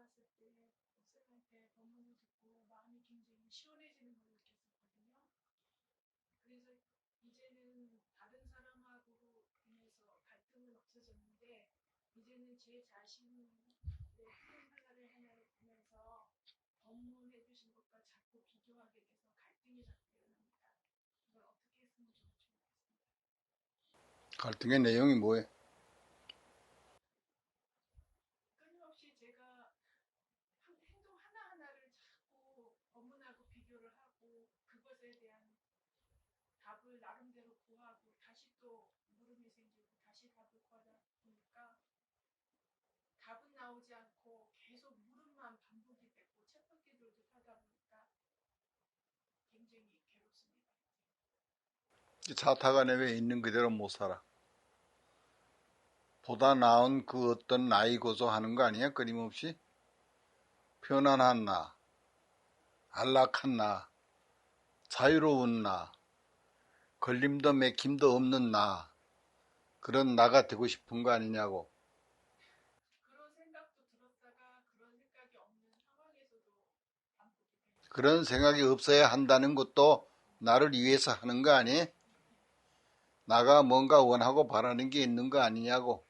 나왔을 때 목사님한테 법문을 듣고 마음이 굉장히 시원해지는 걸 느꼈었거든요. 그래서 이제는 다른 사람하고 인해서 갈등은 없어졌는데 이제는 제 자신의 삶 생활을 하면서 법문해 주신 것과 자꾸 비교하게 돼서 갈등이 자꾸 일어납니다. 이걸 어떻게 했으면 좋을지 모르겠습니다. 갈등의 내용이 뭐예요? 끊임없이 제가 행동 하나하나를 자꾸 법문하고 비교를 하고 그것에 대한 답을 나름대로 구하고 다시 또 물음이 생기고 다시 답을 구하다 보니까 답은 나오지 않고 계속 물음만 반복이 됐고 쳇바퀴돌듯 하다 보니까 굉장히 괴롭습니다. 자타간에 왜 있는 그대로 못 살아? 보다 나은 그 어떤 나이 고소 하는 거 아니야? 끊임없이? 편안한 나, 안락한 나, 자유로운 나, 걸림도 맥힘도 없는 나, 그런 나가 되고 싶은 거 아니냐고. 그런 생각도 들었다가 그런 생각이 없는 상황에서도 반복이 되고 그런 생각이 없어야 한다는 것도 나를 위해서 하는 거 아니? 나가 뭔가 원하고 바라는 게 있는 거 아니냐고.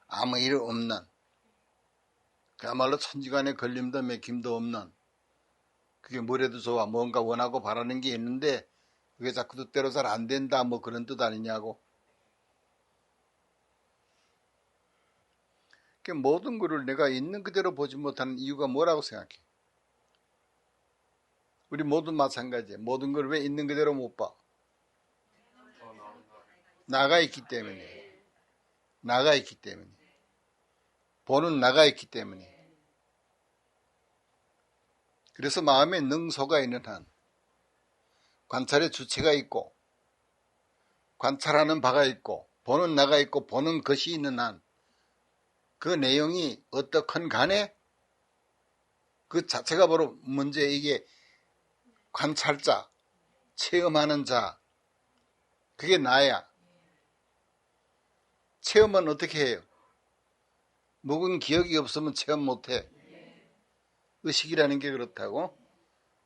아무 일 없는, 그야말로 천지간에 걸림도 맥힘도 없는, 그게 뭐래도 좋아. 뭔가 원하고 바라는 게 있는데 그게 자꾸 뜻대로 잘 안 된다, 뭐 그런 뜻 아니냐고. 그 모든 것을 내가 있는 그대로 보지 못하는 이유가 뭐라고 생각해? 우리 모두 마찬가지야. 모든 걸 왜 있는 그대로 못 봐? 나가 있기 때문에. 나가 있기 때문에. 보는 나가 있기 때문에. 그래서 마음에 능소가 있는 한, 관찰의 주체가 있고, 관찰하는 바가 있고, 보는 나가 있고, 보는 것이 있는 한, 그 내용이 어떻건 간에 그 자체가 바로 문제, 이게 관찰자, 체험하는 자, 그게 나야. 체험은 어떻게 해요? 묵은 기억이 없으면 체험 못해. 의식이라는 게 그렇다고.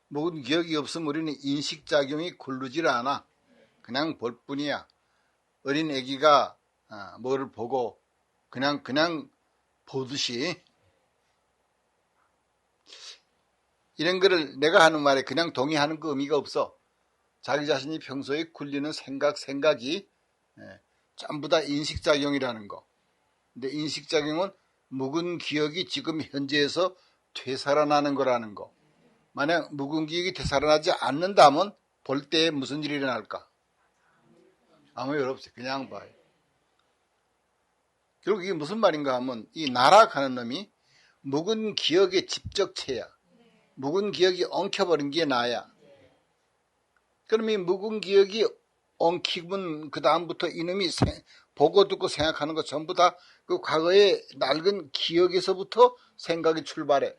묵은 기억이 없으면 우리는 인식작용이 굴르질 않아. 그냥 볼 뿐이야. 어린 애기가 뭐를 보고 그냥 보듯이, 이런 거를 내가 하는 말에 그냥 동의하는 거 의미가 없어. 자기 자신이 평소에 굴리는 생각이 전부 다 인식작용이라는 거. 근데 인식작용은 묵은 기억이 지금 현재에서 되살아나는 거라는 거. 만약 묵은 기억이 되살아나지 않는다면 볼 때 무슨 일이 일어날까? 아무 일 없어요. 그냥 봐요. 결국 이게 무슨 말인가 하면 이 나락하는 놈이 묵은 기억의 집적체야. 묵은 기억이 엉켜버린 게 나야. 그럼 이 묵은 기억이 엉키면 그 다음부터 이놈이 보고 듣고 생각하는 거 전부 다 그 과거의 낡은 기억에서부터 생각이 출발해.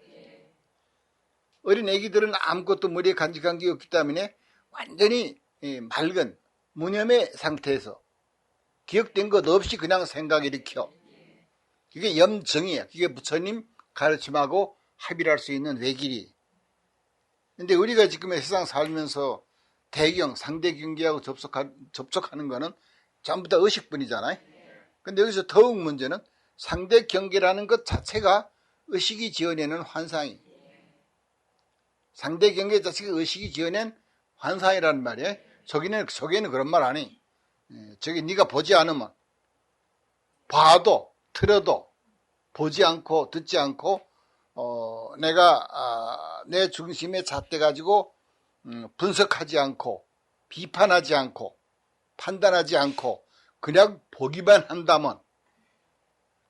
어린 애기들은 아무것도 머리에 간직한 게 없기 때문에 완전히 맑은 무념의 상태에서 기억된 것 없이 그냥 생각 일으켜. 이게 염증이야. 이게 부처님 가르침하고 합일할 수 있는 외길이. 근데 우리가 지금 세상 살면서 대경, 상대 경계하고 접촉하는 거는 전부 다 의식뿐이잖아요. 근데 여기서 더욱 문제는 상대 경계라는 것 자체가 의식이 지어내는 환상이. 상대 경계 자체가 의식이 지어낸 환상이라는 말이에요. 저기는 그런 말 아니. 저기 네가 보지 않으면, 봐도 들어도 보지 않고 듣지 않고 내가 내 중심에 잣대 가지고 분석하지 않고 비판하지 않고 판단하지 않고 그냥 보기만 한다면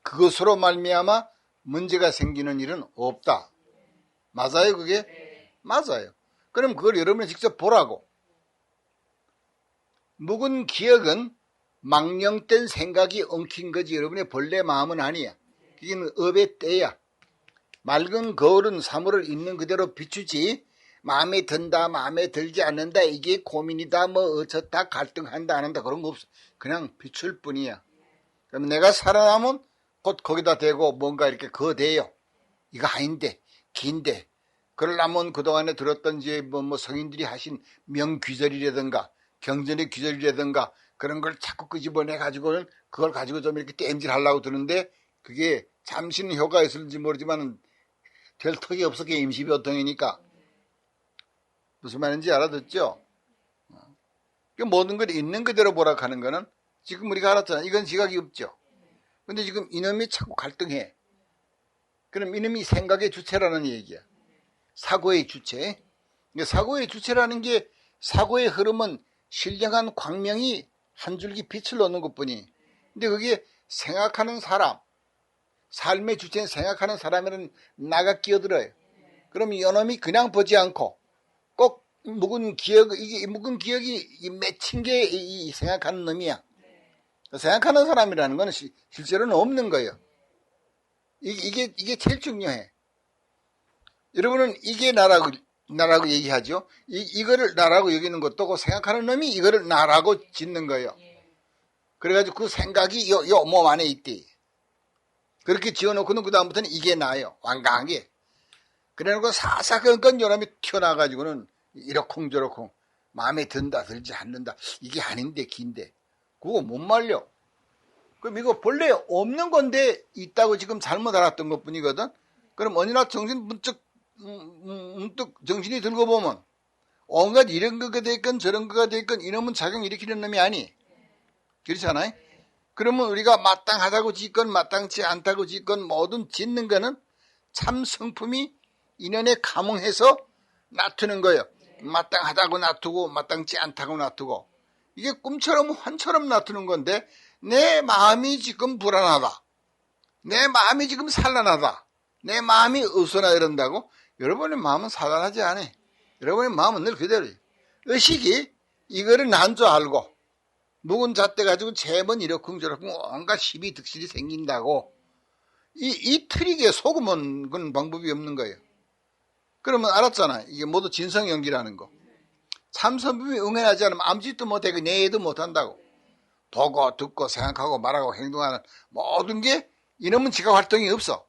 그것으로 말미암아 문제가 생기는 일은 없다. 맞아요, 그게? 맞아요. 그럼 그걸 여러분이 직접 보라고. 묵은 기억은 망령된 생각이 엉킨 거지 여러분의 본래 마음은 아니야. 이건 업의 때야. 맑은 거울은 사물을 있는 그대로 비추지 마음에 든다 마음에 들지 않는다 이게 고민이다 뭐 어쩌다 갈등한다 안 한다 그런 거 없어. 그냥 비출 뿐이야. 그럼 내가 살아남으면 곧 거기다 대고 뭔가 이렇게 거대요. 이거 아닌데 긴데 그러려면 그동안에 들었던 이제 뭐 성인들이 하신 명귀절이라든가 경전의 귀절이라든가 그런 걸 자꾸 끄집어내 가지고는 그걸 가지고 좀 이렇게 땜질하려고 드는데 그게 잠시는 효과가 있을지 모르지만 될 턱이 없어. 그게 임시보통이니까. 무슨 말인지 알아듣죠? 모든 걸 있는 그대로 보라 하는 거는 지금 우리가 알았잖아. 이건 지각이 없죠. 근데 지금 이놈이 자꾸 갈등해. 그럼 이놈이 생각의 주체라는 얘기야. 사고의 주체. 사고의 주체라는 게 사고의 흐름은 신령한 광명이 한 줄기 빛을 놓는 것뿐이. 근데 그게 생각하는 사람, 삶의 주체는 생각하는 사람에는 나가 끼어들어요. 그럼 이놈이 그냥 보지 않고 꼭 묵은 기억, 이게 묵은 기억이 맺힌 게 이 생각하는 놈이야. 생각하는 사람이라는 건 실제로는 없는 거예요. 이게 제일 중요해. 여러분은 이게 나라고 얘기하죠. 이거를 나라고 여기는 것도 고 생각하는 놈이 이거를 나라고 짓는 거예요. 그래가지고 그 생각이 요 몸 안에 있대. 그렇게 지어놓고는 그다음부터는 이게 나요. 완강하게. 그래놓고 사사건건 요놈이 튀어나와가지고는 이러쿵저러쿵 마음에 든다 들지 않는다. 이게 아닌데 긴데. 그거 못 말려. 그럼 이거 본래 없는 건데 있다고 지금 잘못 알았던 것 뿐이거든. 그럼 어느나 정신 문득 정신이 들고 보면 온갖 이런 거가 됐건 저런 거가 됐건 이놈은 작용 일으키는 놈이 아니. 그렇잖아요. 그러면 우리가 마땅하다고 짓건 마땅치 않다고 짓건 모든 짓는 거는 참 성품이 인연에 감응해서 놔두는 거예요. 마땅하다고 놔두고 마땅치 않다고 놔두고 이게 꿈처럼 환처럼 놔두는 건데 내 마음이 지금 불안하다. 내 마음이 지금 산란하다. 내 마음이 어수선하다 이런다고? 여러분의 마음은 산란하지 않아. 여러분의 마음은 늘 그대로예요. 의식이 이거를 난 줄 알고 묵은 잣대 가지고 재번 이러쿵저러쿵 온갖 시비 득실이 생긴다고 이 트릭에 속으면 그건 방법이 없는 거예요. 그러면 알았잖아. 이게 모두 진성연기라는 거. 참선법이 응해하지 않으면 아무 짓도 못하고 내해도 못한다고. 보고 듣고 생각하고 말하고 행동하는 모든 게 이놈은 지각활동이 없어.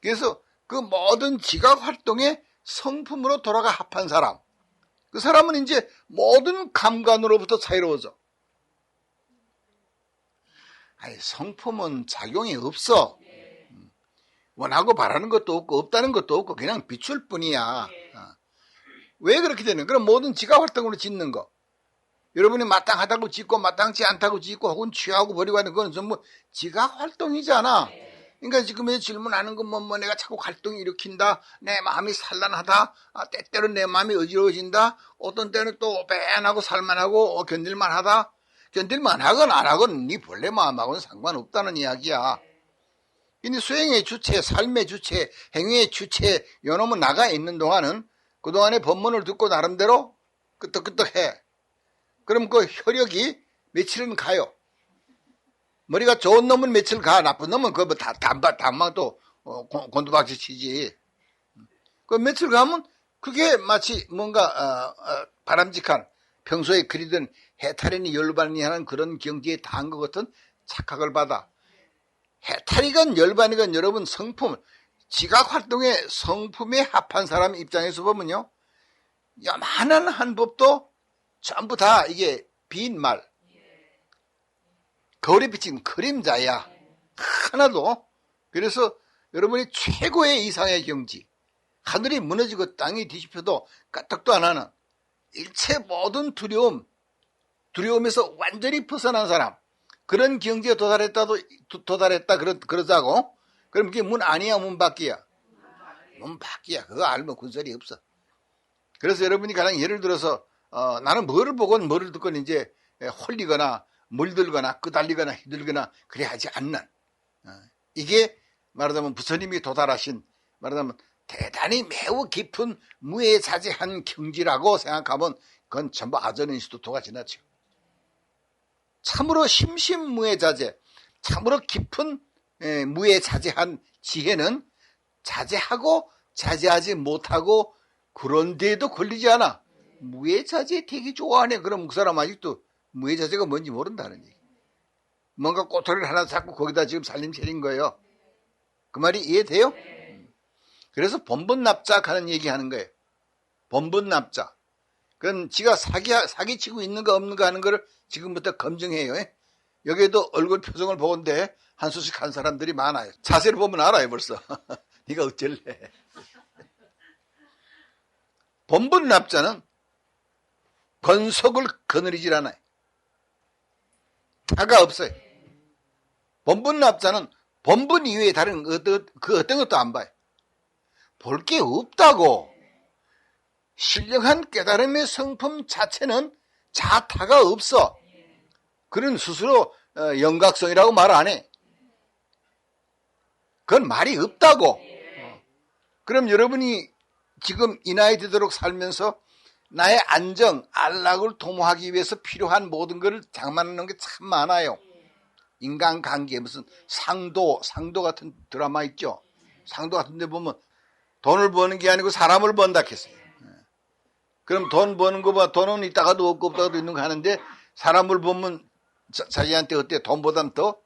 그래서 그 모든 지각활동의 성품으로 돌아가 합한 사람. 그 사람은 이제 모든 감관으로부터 자유로워져. 아니, 성품은 작용이 없어. 원하고 바라는 것도 없고 없다는 것도 없고 그냥 비출 뿐이야. 왜 그렇게 되는 거야? 그럼 모든 지각활동으로 짓는 거. 여러분이 마땅하다고 짓고 마땅치 않다고 짓고 혹은 취하고 버리고 하는 건 전부 지각활동이잖아. 그러니까 지금 질문하는 건 뭐 내가 자꾸 활동이 일으킨다. 내 마음이 산란하다. 때때로 내 마음이 어지러워진다. 어떤 때는 또 빼안하고 살만하고 견딜만하다. 견딜만 하건 안 하건 네 본래 마음하고는 상관없다는 이야기야. 근데 수행의 주체, 삶의 주체, 행위의 주체 요놈은 나가 있는 동안은 그동안의 법문을 듣고 나름대로 끄떡끄떡해. 그럼 그 혈력이 며칠은 가요. 머리가 좋은 놈은 며칠 가. 나쁜 놈은 그거 단방 또 곤두박질 치지. 그 며칠 가면 그게 마치 뭔가 바람직한 평소에 그리던 해탈이니 열반이니 하는 그런 경지에 닿은 것 같은 착각을 받아. 해탈이건 열반이건 여러분 성품, 지각활동의 성품에 합한 사람 입장에서 보면요. 요만한 한 법도 전부 다 이게 빈말. 거울에 비친 그림자야. 하나도. 그래서 여러분이 최고의 이상의 경지. 하늘이 무너지고 땅이 뒤집혀도 까딱도 안 하는 일체 모든 두려움에서 완전히 벗어난 사람. 그런 경지에 도달했다 그러자고. 그럼 그게 문 아니야, 문 밖이야? 문 밖이야. 그거 알면 군설이 없어. 그래서 여러분이 가령 예를 들어서 나는 뭐를 보건 뭐를 듣건 이제 홀리거나 물들거나 끄달리거나 휘둘거나 그래 하지 않는 이게 말하자면 부처님이 도달하신 말하자면 대단히 매우 깊은 무해자재한 경지라고 생각하면 그건 전부 아전인수도토가 지나죠. 참으로 심심무해자재, 참으로 깊은 무해자재한 지혜는 자제하고 자제하지 못하고 그런데도 걸리지 않아. 무해자재 되게 좋아하네. 그럼 그 사람 아직도 무해자재가 뭔지 모른다는 얘기. 뭔가 꼬투리를 하나 잡고 거기다 지금 살림 차린 거예요. 그 말이 이해돼요? 그래서 본분납작 하는 얘기 하는 거예요. 본분납작. 그건 지가 사기치고 있는 거 없는 거 하는 거를 지금부터 검증해요. 여기에도 얼굴 표정을 보건대 한수씩 한 사람들이 많아요. 자세를 보면 알아요, 벌써. 네가 어쩔래. 본분납자는 권속을 거느리질 않아요. 타가 없어요. 본분납자는 본분 이외에 다른 그 어떤 것도 안 봐요. 볼 게 없다고. 신령한 깨달음의 성품 자체는 자타가 없어. 그런 스스로 영각성이라고 말 안 해. 그건 말이 없다고. 그럼 여러분이 지금 이 나이 되도록 살면서 나의 안정, 안락을 도모하기 위해서 필요한 모든 것을 장만하는 게 참 많아요. 인간관계, 무슨 상도 같은 드라마 있죠. 상도 같은 데 보면 돈을 버는 게 아니고 사람을 번다 했어요. 그럼 돈 버는 거봐. 돈은 있다가도 없고 없다가도 있는 거 하는데 사람을 보면 자기한테 어때? 돈보담 더?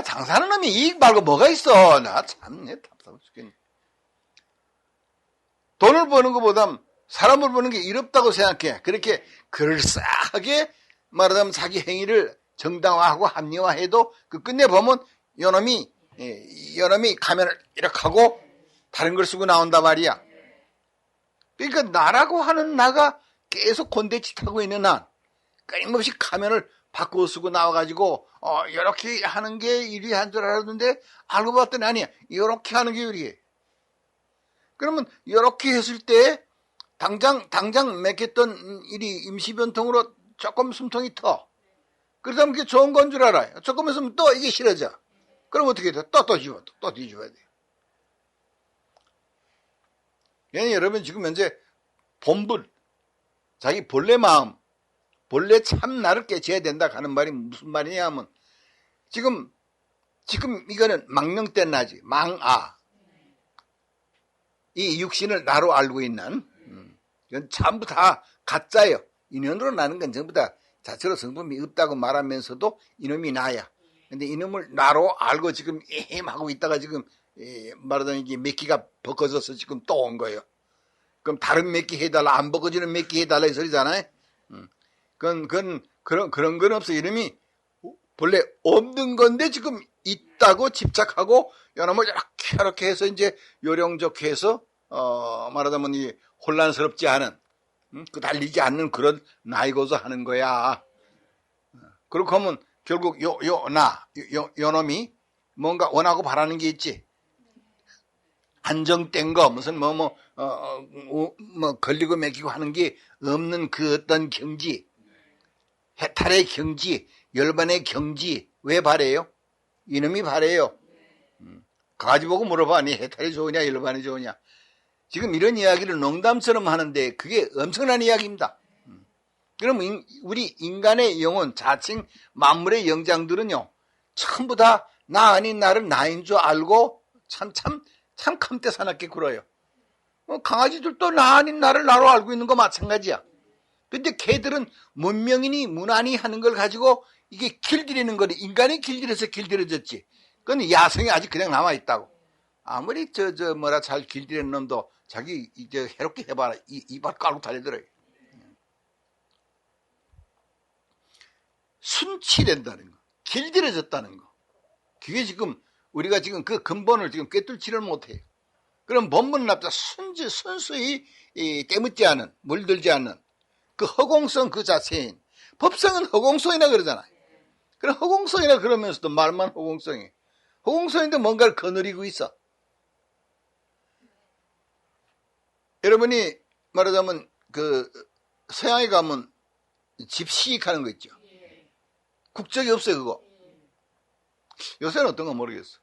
장사하는 놈이 이익 말고 뭐가 있어. 나 참 답답해 죽겠네. 돈을 버는 것보다 사람을 버는 게 이롭다고 생각해. 그렇게 그럴싸하게 말하자면 자기 행위를 정당화하고 합리화해도 그 끝내 보면 요놈이 가면을 이렇게 하고 다른 걸 쓰고 나온단 말이야. 그러니까 나라고 하는 나가 계속 곤대짓하고 있는 한 끊임없이 가면을 바꾸어 쓰고 나와가지고 이렇게 하는 게 유리한 줄 알았는데 알고 봤더니 아니야. 이렇게 하는 게 유리해. 그러면 이렇게 했을 때 당장 맺혔던 일이 임시변통으로 조금 숨통이 터. 그러다 보면 그게 좋은 건 줄 알아요. 조금 있으면 또 이게 싫어져. 그럼 어떻게 돼? 또 뒤집어야 돼. 그러니까 여러분 지금 현재 본분, 자기 본래 마음, 본래 참 나를 깨쳐야 된다 하는 말이 무슨 말이냐 하면 지금 이거는 망령된 나지. 망아. 이 육신을 나로 알고 있는 이건 전부 다 가짜예요. 인연으로 나는 건 전부 다 자체로 성품이 없다고 말하면서도 이놈이 나야. 근데 이놈을 나로 알고 지금 하고 있다가 지금 말하자면 이게 몇 기가 벗겨져서 지금 또 온 거예요. 그럼 다른 몇 기 해달라, 안 벗겨지는 몇 기 해달라 이 소리잖아요. 그런 건 없어. 이놈이 본래 없는 건데 지금 있다고 집착하고 요놈을 이렇게 해서 이제 요령좋게 해서 말하자면 이 혼란스럽지 않은 그 달리지 않는 그런 나이고서 하는 거야. 그렇게 하면 결국 요놈이 뭔가 원하고 바라는 게 있지. 안정된 거 무슨 걸리고 매기고 하는 게 없는 그 어떤 경지, 해탈의 경지, 열반의 경지. 왜 바래요? 이놈이 바래요. 가지 보고 물어봐. 니 해탈이 좋으냐 열반이 좋으냐. 지금 이런 이야기를 농담처럼 하는데 그게 엄청난 이야기입니다. 그럼 우리 인간의 영혼, 자칭 만물의 영장들은요, 전부 다 나 아닌 나를 나인 줄 알고 참 컴대 사납게 굴어요. 강아지들도 나 아닌 나를 나로 알고 있는 거 마찬가지야. 근데 걔들은 문명이니 문화니 하는 걸 가지고 이게 길들이는 거니 인간이 길들여서 길들여졌지. 그건 야성이 아직 그냥 남아있다고. 아무리 잘 길들이는 놈도 자기 이제 해롭게 해봐라. 이발 깔고 달려들어요. 순치된다는 거. 길들여졌다는 거. 그게 지금 우리가 지금 그 근본을 지금 꿰뚫지를 못해요. 그럼 본분납자 순수히 깨묻지 않은, 물들지 않는 그 허공성 그 자체인 법성은 허공성이라 그러잖아요. 그럼 허공성이라 그러면서도 말만 허공성이. 허공성인데 뭔가를 거느리고 있어. 여러분이 말하자면 그 서양에 가면 집시익하는 거 있죠. 국적이 없어요 그거. 요새는 어떤 건 모르겠어.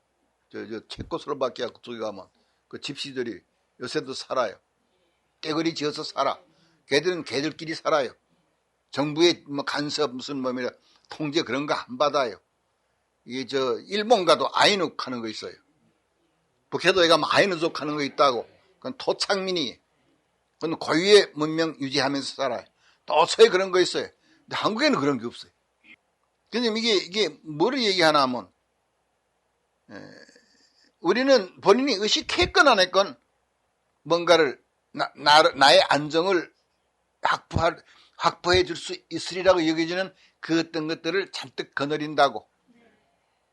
체코슬로바키아 그쪽에 가면 그 집시들이 요새도 살아요. 떼거리 지어서 살아. 걔들은 걔들끼리 살아요. 정부의 간섭 무슨 통제 그런 거 안 받아요. 이게 일본 가도 아이누 하는 거 있어요. 북해도에 가면 아이누족 하는 거 있다고. 그건 토착민이. 그건 고유의 문명 유지하면서 살아요. 도처에 그런 거 있어요. 근데 한국에는 그런 게 없어요. 근데 이게 뭐를 얘기하나 하면 우리는 본인이 의식했건 안 했건 뭔가를 나의 안정을 확보해 줄 수 있으리라고 여겨지는 그 어떤 것들을 잔뜩 거느린다고.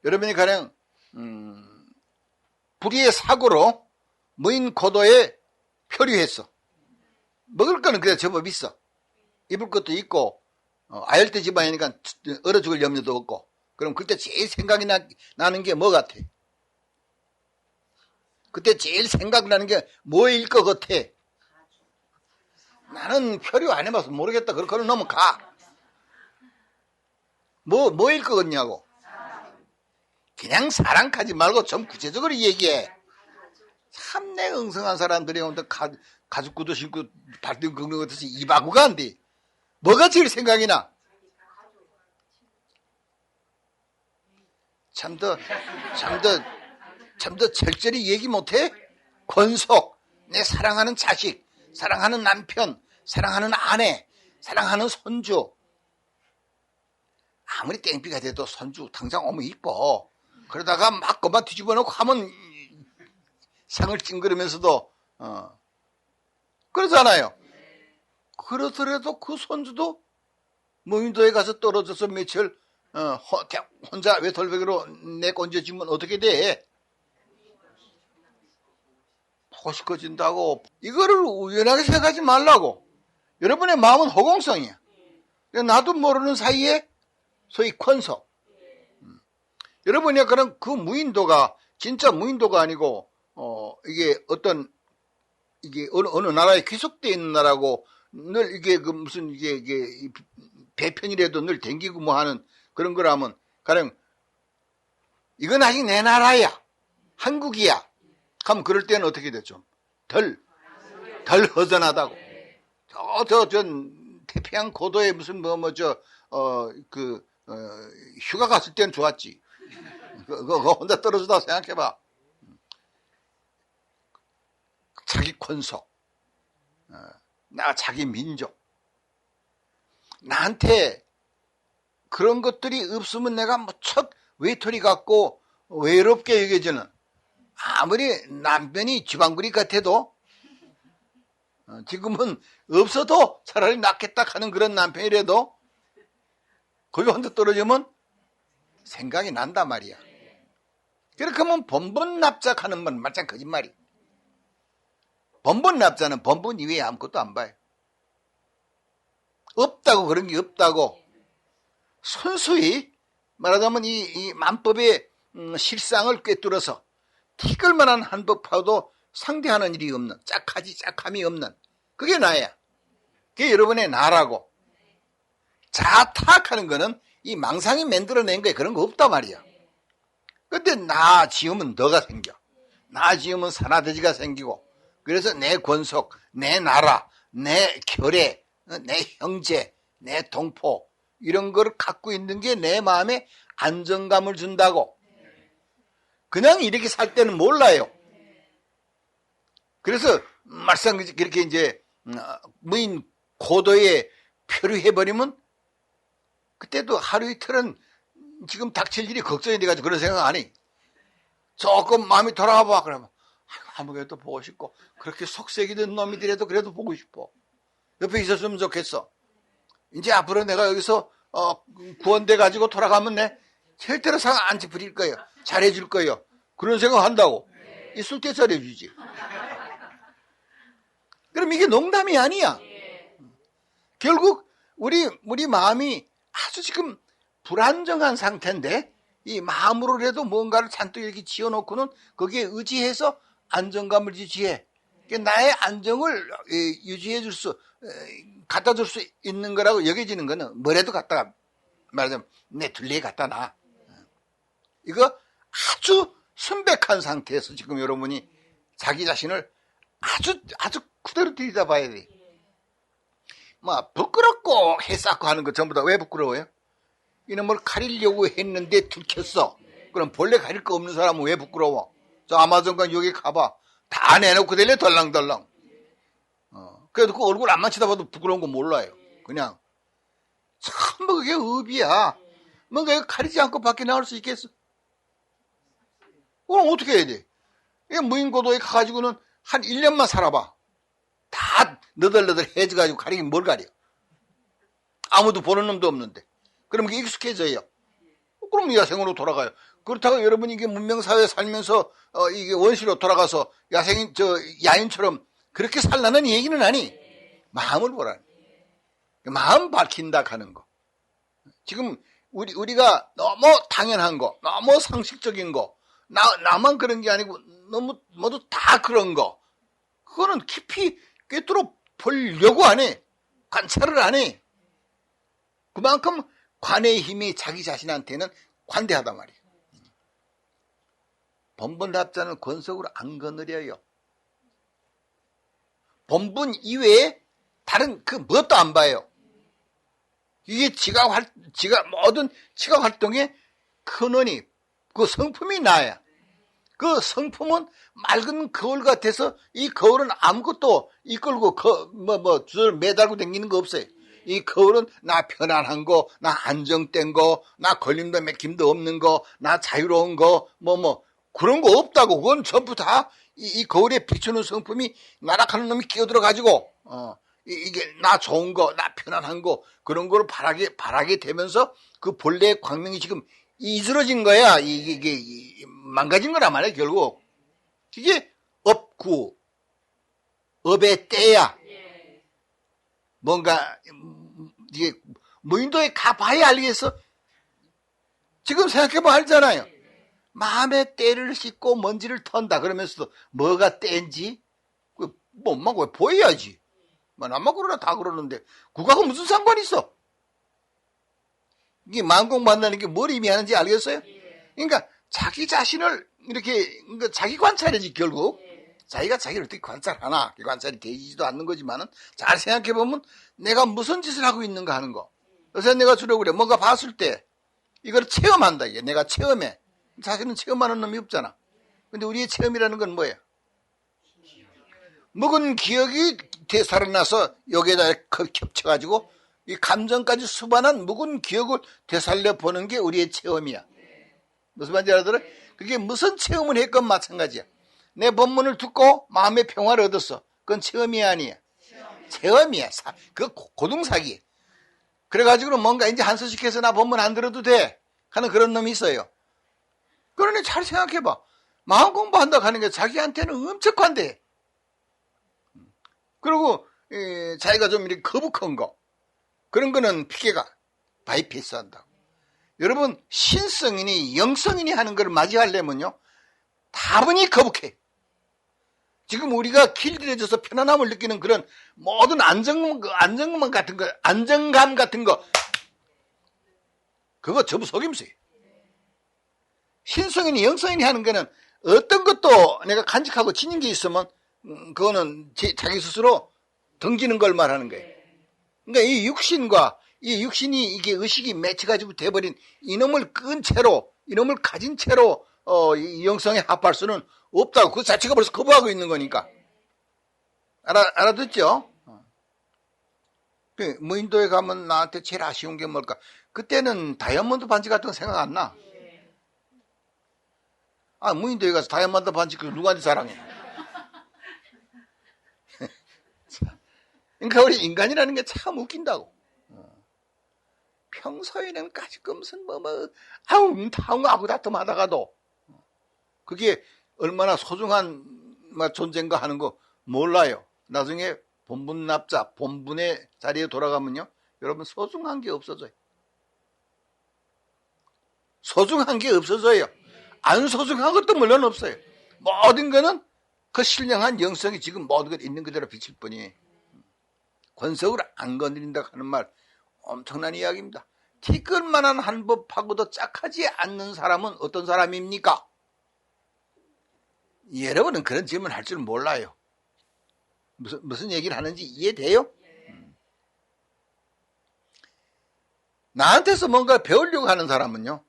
여러분이 가령 불의의 사고로 무인 고도에 표류했어. 먹을 거는 그래 제법 있어. 입을 것도 있고 아열대 집안이니까 얼어 죽을 염려도 없고. 그럼 그때 제일 생각이 나는 게 뭐 같아? 그때 제일 생각나는 게 뭐일 것 같아? 나는 표류 안 해봐서 모르겠다. 그걸 넘어가. 뭐일 것 같냐고. 그냥 사랑하지 말고 좀 구체적으로 얘기해. 참 내 엉성한 사람들이 가죽 구두 신고 발등 긁는 것 같이 이바구가 안 돼. 뭐가 제일 생각이 나? 참 더 철저히 얘기 못해? 권속, 내 사랑하는 자식, 사랑하는 남편, 사랑하는 아내, 사랑하는 손주. 아무리 땡비가 돼도 손주 당장 오면 이뻐. 그러다가 막 그만 뒤집어 놓고 하면 상을 찡그리면서도 그러잖아요. 그러더라도 그 손주도 무인도에 가서 떨어져서 며칠 혼자 외톨배기로 내건져주면 어떻게 돼? 보고 싶어진다고. 이거를 우연하게 생각하지 말라고. 여러분의 마음은 허공성이야. 나도 모르는 사이에 소위 권속. 여러분이 그런 그 무인도가 진짜 무인도가 아니고 이게 이게 어느 나라에 귀속되어 있는 나라고 늘 이게 그 무슨 이게 배편이라도 늘 댕기고 뭐 하는 그런 거라면 가령 이건 아직 내 나라야. 한국이야. 그럼 그럴 때는 어떻게 되죠? 덜 허전하다고. 저 태평양 고도에 무슨 휴가 갔을 때는 좋았지. 그거 혼자 떨어지다 생각해봐. 자기 권속, 자기 민족. 나한테 그런 것들이 없으면 내가 무척 외톨이 같고 외롭게 여겨지는, 아무리 남편이 지방구리 같아도 지금은 없어도 차라리 낫겠다 하는 그런 남편이라도 거기 혼자 떨어지면 생각이 난단 말이야. 그렇게 하면 번번납작하는 건 말짱 거짓말이. 번번납작은 번번 이외에 아무것도 안 봐요. 없다고 그런 게 없다고. 순수히 말하자면 이 만법의 실상을 꿰뚫어서 티끌만한 한법하고도 상대하는 일이 없는, 짝함이 없는, 그게 나야. 그게 여러분의 나라고. 자탁하는 거는 이 망상이 만들어낸 거에 그런 거 없단 말이야. 근데 나 지으면 너가 생겨. 나 지으면 산화돼지가 생기고, 그래서 내 권속, 내 나라, 내 결애, 내 형제, 내 동포, 이런 거를 갖고 있는 게 내 마음에 안정감을 준다고. 그냥 이렇게 살 때는 몰라요. 그래서 막상 그렇게 이제 무인 고도에 표류해버리면 그때도 하루 이틀은 지금 닥칠 일이 걱정이 돼가지고 그런 생각 안 해. 조금 마음이 돌아와 봐. 그러면 아무래도 보고 싶고, 그렇게 속색이든 놈이더라도 그래도 보고 싶어. 옆에 있었으면 좋겠어. 이제 앞으로 내가 여기서 구원돼 가지고 돌아가면 내 절대로 상 안 짚어질 거예요. 잘해줄 거예요. 그런 생각 한다고. 있을 때 잘해주지. 그럼 이게 농담이 아니야. 결국 우리 마음이 아주 지금 불안정한 상태인데, 이 마음으로라도 뭔가를 잔뜩 이렇게 지어놓고는 거기에 의지해서 안정감을 유지해. 나의 안정을 유지해 갖다 줄 수 있는 거라고 여겨지는 거는 뭐라도 갖다가 말하자면 내 둘레에 갖다 놔. 이거 아주 순백한 상태에서 지금 여러분이 자기 자신을 아주 그대로 들여다봐야 돼. 부끄럽고 해쌓고 하는 거 전부 다 왜 부끄러워요? 이놈을 가리려고 했는데 들켰어. 그럼 본래 가릴 거 없는 사람은 왜 부끄러워? 저 아마존간 여기 가봐. 다 내놓고 달려 덜렁덜렁. 그래도 그 얼굴 안만 쳐다봐도 부끄러운 거 몰라요. 그냥 참 그게 업이야. 뭔가 가리지 않고 밖에 나올 수 있겠어? 그럼 어떻게 해야 돼? 이 무인고도에 가가지고는 한 1년만 살아봐. 다 너덜너덜해져가지고 가리긴 뭘 가려. 아무도 보는 놈도 없는데. 그럼 이게 익숙해져요. 그럼 야생으로 돌아가요. 그렇다고 여러분이 이게 문명사회에 살면서 이게 원시로 돌아가서 야인처럼 그렇게 살라는 얘기는 아니. 마음을 보라니. 마음 밝힌다 하는 거. 지금 우리가 너무 당연한 거, 너무 상식적인 거, 나만 그런 게 아니고 너무 모두 다 그런 거. 그거는 깊이 꿰뚫어 보려고 안 해. 관찰을 안 해. 그만큼 관의 힘이 자기 자신한테는 관대하단 말이에요. 본분납자는 권속으로 안 거느려요. 본분 이외에 다른 그 무엇도 안 봐요. 이게 모든 지각 활동의 근원이 그 성품이 나야. 그 성품은 맑은 거울 같아서 이 거울은 아무것도 이끌고 주절 매달고 다니는 거 없어요. 이 거울은 나 편안한 거, 나 안정된 거, 나 걸림도 맥힘도 없는 거, 나 자유로운 거, 그런 거 없다고. 그건 전부 다 이 거울에 비추는 성품이 나락하는 놈이 끼어들어가지고, 이게 나 좋은 거, 나 편안한 거, 그런 거를 바라게 되면서 그 본래의 광명이 지금 이스러진 거야. 이게 망가진 거란 말이야, 결국. 이게 업의 때야. 뭔가, 이게 무인도에 가봐야 알겠어. 지금 생각해보면 알잖아요. 마음의 때를 씻고 먼지를 턴다. 그러면서도 뭐가 때인지, 엄마가 왜 보여야지. 나만 그러나 다 그러는데, 그거하고 무슨 상관이 있어? 이게 마음 공부한다는 게 뭘 의미하는지 알겠어요? 그러니까 자기 자신을 이렇게, 자기 관찰이지, 결국. 자기가 자기를 어떻게 관찰하나. 관찰이 되지도 않는 거지만은, 잘 생각해보면 내가 무슨 짓을 하고 있는가 하는 거. 요새 내가 주려고 그래. 뭔가 봤을 때, 이걸 체험한다, 이게. 내가 체험해. 자기는 체험하는 놈이 없잖아. 근데 우리의 체험이라는 건 뭐예요? 묵은 기억이 되살아나서 여기에다 겹쳐가지고 이 감정까지 수반한 묵은 기억을 되살려 보는 게 우리의 체험이야. 무슨 말인지 알아들어? 그게 무슨 체험을 했건 마찬가지야. 내 본문을 듣고 마음의 평화를 얻었어. 그건 체험이 아니야. 체험이야. 그 고등사기. 그래가지고 뭔가 이제 한서씩 해서 나 본문 안 들어도 돼 하는 그런 놈이 있어요. 그러니 잘 생각해봐. 마음 공부한다고 하는 게 자기한테는 엄청 관대해. 그리고 자기가 좀 이렇게 거북한 거, 그런 거는 피해가 바이패스 한다고. 여러분, 신성인이 영성인이 하는 걸 맞이하려면요, 다분히 거북해. 지금 우리가 길들여져서 편안함을 느끼는 그런 모든 안정감 같은 거, 그거 전부 속임수예요. 신성인이 영성인이 하는 거는 어떤 것도 내가 간직하고 지닌 게 있으면 그거는 자기 스스로 덩지는 걸 말하는 거예요. 그러니까 이 육신이 이게 의식이 맺혀가지고 돼버린 이놈을 끈 채로, 이놈을 가진 채로 이 영성에 합할 수는 없다고. 그 자체가 벌써 거부하고 있는 거니까. 알아듣죠? 무인도에 가면 나한테 제일 아쉬운 게 뭘까? 그때는 다이아몬드 반지 같은 거 생각 안 나. 무인도에 가서 다이아몬드 반지 그 누구한테 자랑해? 그러니까 우리 인간이라는 게 참 웃긴다고. 평소에는 가지금슨 아구 다툼하다가도 그게 얼마나 소중한 존재인가 하는 거 몰라요. 나중에 본분납자, 본분의 자리에 돌아가면요, 여러분 소중한 게 없어져요. 소중한 게 없어져요. 안 소중한 것도 물론 없어요. 모든 거는 그 신령한 영성이 지금 모든 것 있는 그대로 비칠 뿐이 권석을 안 건드린다 하는 말 엄청난 이야기입니다. 티끌만한 한법하고도 짝하지 않는 사람은 어떤 사람입니까? 여러분은 그런 질문 할 줄 몰라요. 무슨 얘기를 하는지 이해돼요? 나한테서 뭔가 배우려고 하는 사람은요,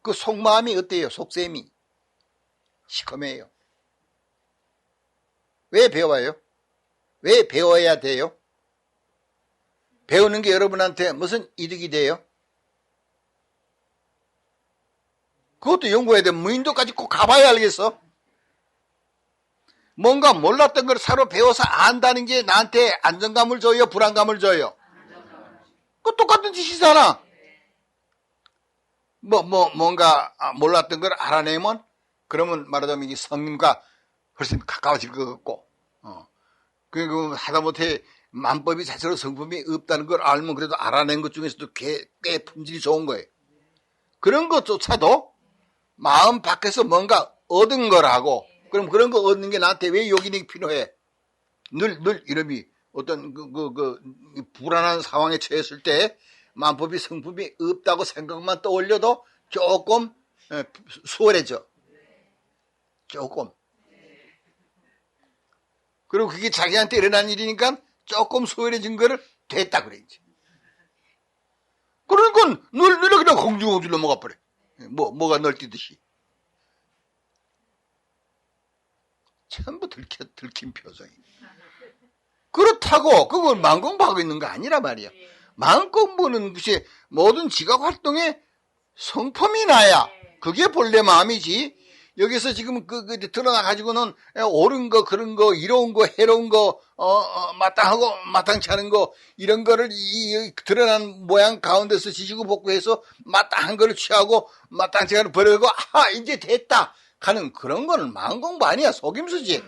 그 속마음이 어때요? 속셈이 시커매요. 왜 배워요? 왜 배워야 돼요? 배우는 게 여러분한테 무슨 이득이 돼요? 그것도 연구해야 돼. 무인도까지 꼭 가봐야 알겠어. 뭔가 몰랐던 걸 새로 배워서 안다는 게 나한테 안정감을 줘요, 불안감을 줘요? 그 똑같은 짓이잖아. 뭔가 몰랐던 걸 알아내면, 그러면 말하자면 이 성님과 훨씬 가까워질 것 같고, 그리고 하다못해 만법이 자체로 성품이 없다는 걸 알면 그래도 알아낸 것 중에서도 꽤 품질이 좋은 거예요. 그런 것조차도 마음 밖에서 뭔가 얻은 거라고, 그럼 그런 거 얻는 게 나한테 왜 요긴이 필요해? 늘 이름이 어떤 불안한 상황에 처했을 때 만법이 성품이 없다고 생각만 떠올려도 조금 수월해져. 조금. 그리고 그게 자기한테 일어난 일이니까 조금 수월해진 거를 됐다 그래, 이제. 그러니까 늘 그냥 공중공주 넘어가 버려. 뭐가 널뛰듯이. 전부 들킨 표정이. 그렇다고 그걸 만공부하고 있는 거 아니라 말이야. 만공부는 것이 모든 지각 활동의 성품이 나야. 그게 본래 마음이지. 여기서 지금 드러나가지고는 옳은 거, 그런 거, 이로운 거, 해로운 거, 마땅하고 마땅치 않은 거, 이런 거를 이 드러난 모양 가운데서 지지고 볶고해서 마땅한 거를 취하고 마땅치 않은 걸 버리고, 이제 됐다 하는 그런 거는 만공부 아니야. 속임수지.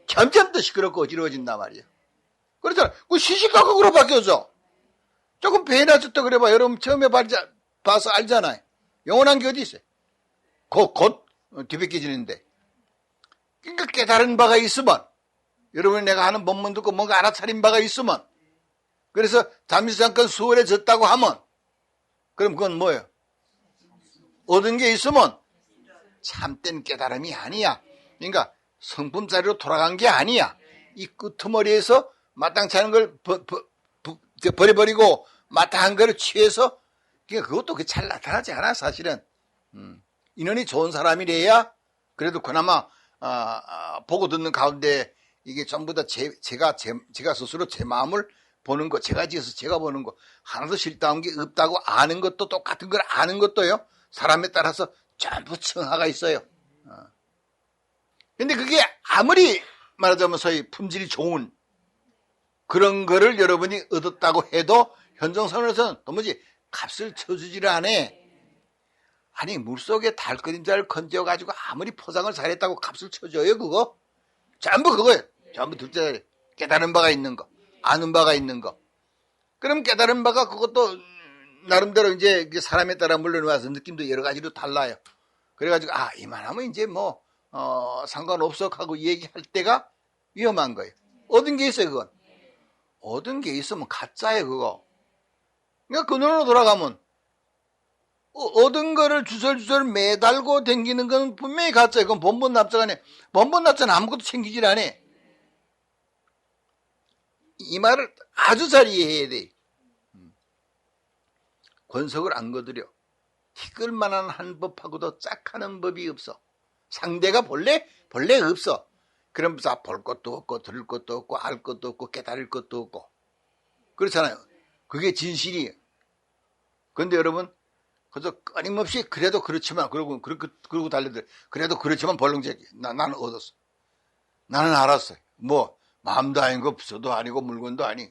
점점 더 시끄럽고 어지러워진단 말이야. 그렇잖아. 그 시시각각으로 바뀌어져. 조금 배나졌다 그래봐. 여러분 처음에 봐서 알잖아요. 영원한 게 어디 있어요? 곧 뒤베껴지는데. 그러니까 깨달은 바가 있으면, 여러분이 내가 하는 법문 듣고 뭔가 알아차린 바가 있으면, 그래서 잠시 잠깐 수월해졌다고 하면, 그럼 그건 뭐예요? 얻은 게 있으면 참된 깨달음이 아니야. 그러니까 성품자리로 돌아간 게 아니야. 이 끄트머리에서 마땅치 않은 걸 버려버리고 마땅한 걸 취해서, 그러니까 그것도 잘 나타나지 않아, 사실은. 인연이 좋은 사람이래야 그래도 그나마 보고 듣는 가운데 이게 전부 다 제가 스스로 제 마음을 보는 거, 제가 지어서 제가 보는 거, 하나도 실다운 게 없다고 아는 것도 똑같은 걸 아는 것도요, 사람에 따라서 전부 청하가 있어요. 근데 그게 아무리 말하자면 소위 품질이 좋은 그런 거를 여러분이 얻었다고 해도 현정선에서는 도무지 값을 쳐주지를 않아. 아니, 물속에 달 그림자를 건져가지고 아무리 포장을 잘했다고 값을 쳐줘요, 그거? 전부 그거예요. 전부 둘째, 깨달은 바가 있는 거, 아는 바가 있는 거. 그럼 깨달은 바가 그것도 나름대로 이제 사람에 따라 물러나와서 느낌도 여러 가지로 달라요. 그래가지고, 이만하면 이제 상관없어 하고 얘기할 때가 위험한 거예요. 얻은 게 있어요, 그건. 얻은 게 있으면 가짜예요, 그거. 그러니까 그 눈으로 돌아가면, 얻은 거를 주설주설 매달고 댕기는 건 분명히 가짜예요. 그건 본본납작 아니에요. 본본납작은 아무것도 챙기질 않아. 이 말을 아주 잘 이해해야 돼. 권석을 안 거두려. 티끌만한 한 법하고도 짝하는 법이 없어. 상대가 본래 없어. 그러면서 볼 것도 없고 들을 것도 없고 알 것도 없고 깨달을 것도 없고. 그렇잖아요. 그게 진실이에요. 그런데 여러분, 그래서 끊임없이 그래도 그렇지만 그러고 달려들. 그래도 그렇지만 벌렁제기. 나는 얻었어. 나는 알았어. 마음도 아니고 부서도 아니고 물건도 아니.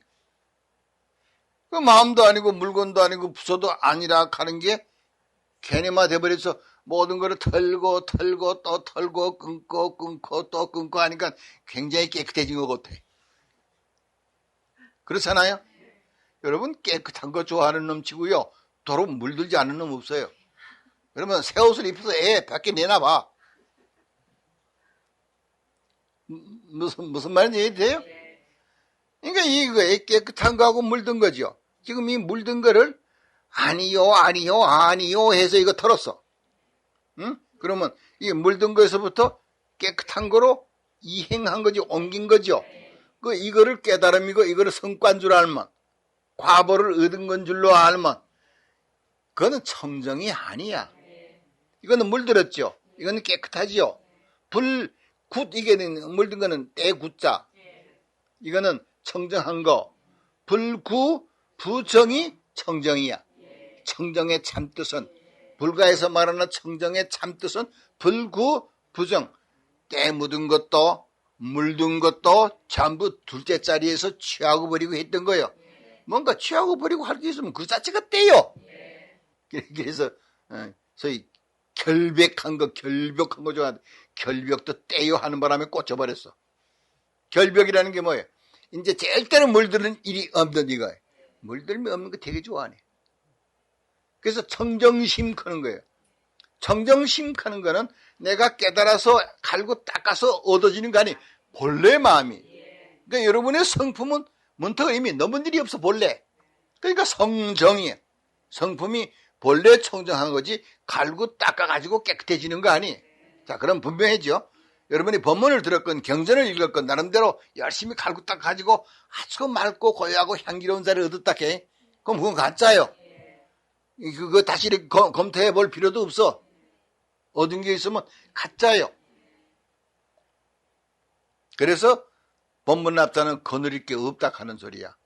그 마음도 아니고 물건도 아니고 부서도 아니라 하는 게 개념화 돼버려서 모든 거를 털고 또 털고 끊고 또 끊고 하니까 굉장히 깨끗해진 것 같아. 그렇잖아요? 여러분 깨끗한 거 좋아하는 놈 치고요. 도로 물들지 않는 놈 없어요. 그러면 새 옷을 입혀서 밖에 내놔봐. 무슨 말인지 이해돼요? 그러니까 이거에 깨끗한 거하고 물든 거죠. 지금 이 물든 거를 아니요 해서 이거 털었어. 응? 그러면 이 물든 거에서부터 깨끗한 거로 이행한 거지, 옮긴 거죠. 이거를 깨달음이고 이거를 성과인 줄 알면, 과보를 얻은 건 줄로 알면, 그거는 청정이 아니야. 이거는 물들었죠. 이거는 깨끗하지요. 이게 물든 거는 때굿자. 이거는 청정한 거. 부정이 청정이야. 청정의 참뜻은 불가에서 말하는 청정의 참뜻은 불구, 부정. 때 묻은 것도 물든 것도 전부 둘째 자리에서 취하고 버리고 했던 거예요. 뭔가 취하고 버리고 할 게 있으면 그 자체가 때요. 그래서 소위 결백한 거 좋아하는데 결벽도 때요 하는 바람에 꽂혀버렸어. 결벽이라는 게 뭐예요? 이제 절대로 물드는 일이 없는 이거예요. 물들면 없는 거 되게 좋아하네. 그래서 청정심 크는 거예요. 청정심 크는 거는 내가 깨달아서 갈고 닦아서 얻어지는 거 아니, 본래 마음이. 그러니까 여러분의 성품은 문턱 이미 넘은 일이 없어, 본래. 그러니까 성정이에요. 성품이 본래 청정한 거지, 갈고 닦아가지고 깨끗해지는 거 아니. 자, 그럼 분명해죠. 여러분이 법문을 들었건 경전을 읽었건 나름대로 열심히 갈고 닦아가지고 아주 맑고 고요하고 향기로운 자를 얻었다 해. 그럼 그건 가짜예요. 그거 다시 이렇게 검토해 볼 필요도 없어. 얻은 게 있으면 가짜예요. 그래서 법문납자는 거느릴 게 없다 하는 소리야.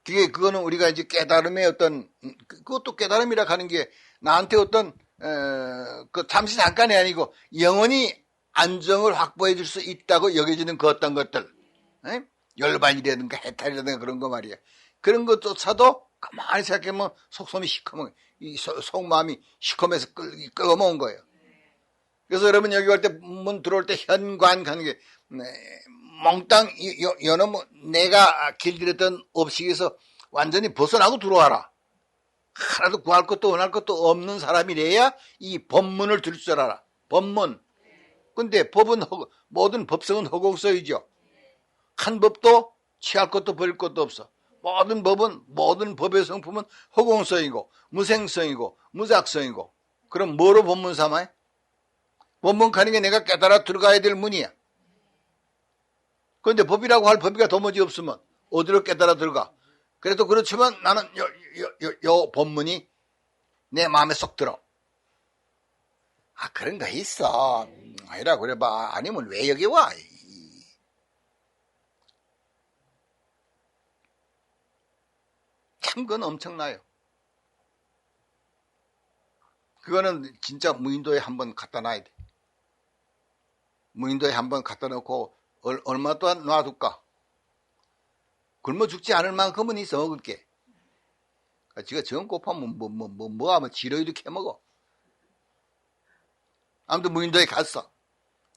그거는 우리가 이제 깨달음의 어떤, 그것도 깨달음이라 하는 게 나한테 어떤, 그 잠시 잠깐이 아니고 영원히 안정을 확보해 줄 수 있다고 여겨지는 그 어떤 것들. 열반이라든가 해탈이라든가 그런 거 말이야. 그런 것조차도 가만히 생각하면 속손이 시커먼, 이 속마음이 시커매서 끌어모은 거예요. 그래서 여러분 여기 올 때, 문 들어올 때 현관 가는 게, 몽땅, 여놈, 내가 길들였던 업식에서 완전히 벗어나고 들어와라. 하나도 구할 것도 원할 것도 없는 사람이래야 이 법문을 들을 줄 알아. 법문. 근데 법은, 모든 법성은 허공서이죠. 한 법도 취할 것도 버릴 것도 없어. 모든 법은, 모든 법의 성품은 허공성이고, 무생성이고, 무작성이고. 그럼 뭐로 법문 삼아요? 법문 가는 게 내가 깨달아 들어가야 될 문이야. 그런데 법이라고 할 법이가 도무지 없으면 어디로 깨달아 들어가? 그래도 그렇지만 나는 요 법문이 내 마음에 쏙 들어. 아, 그런 거 있어. 아니라 그래봐. 아니면 왜 여기 와? 참 그건 엄청나요. 그거는 진짜 무인도에 한번 갖다 놔야 돼. 무인도에 한번 갖다 놓고 얼마 동안 놔둘까? 굶어 죽지 않을 만큼은 있어 먹을 게. 지가 정 고파면 뭐 하면 지렁이도 캐먹어. 아무튼 무인도에 갔어.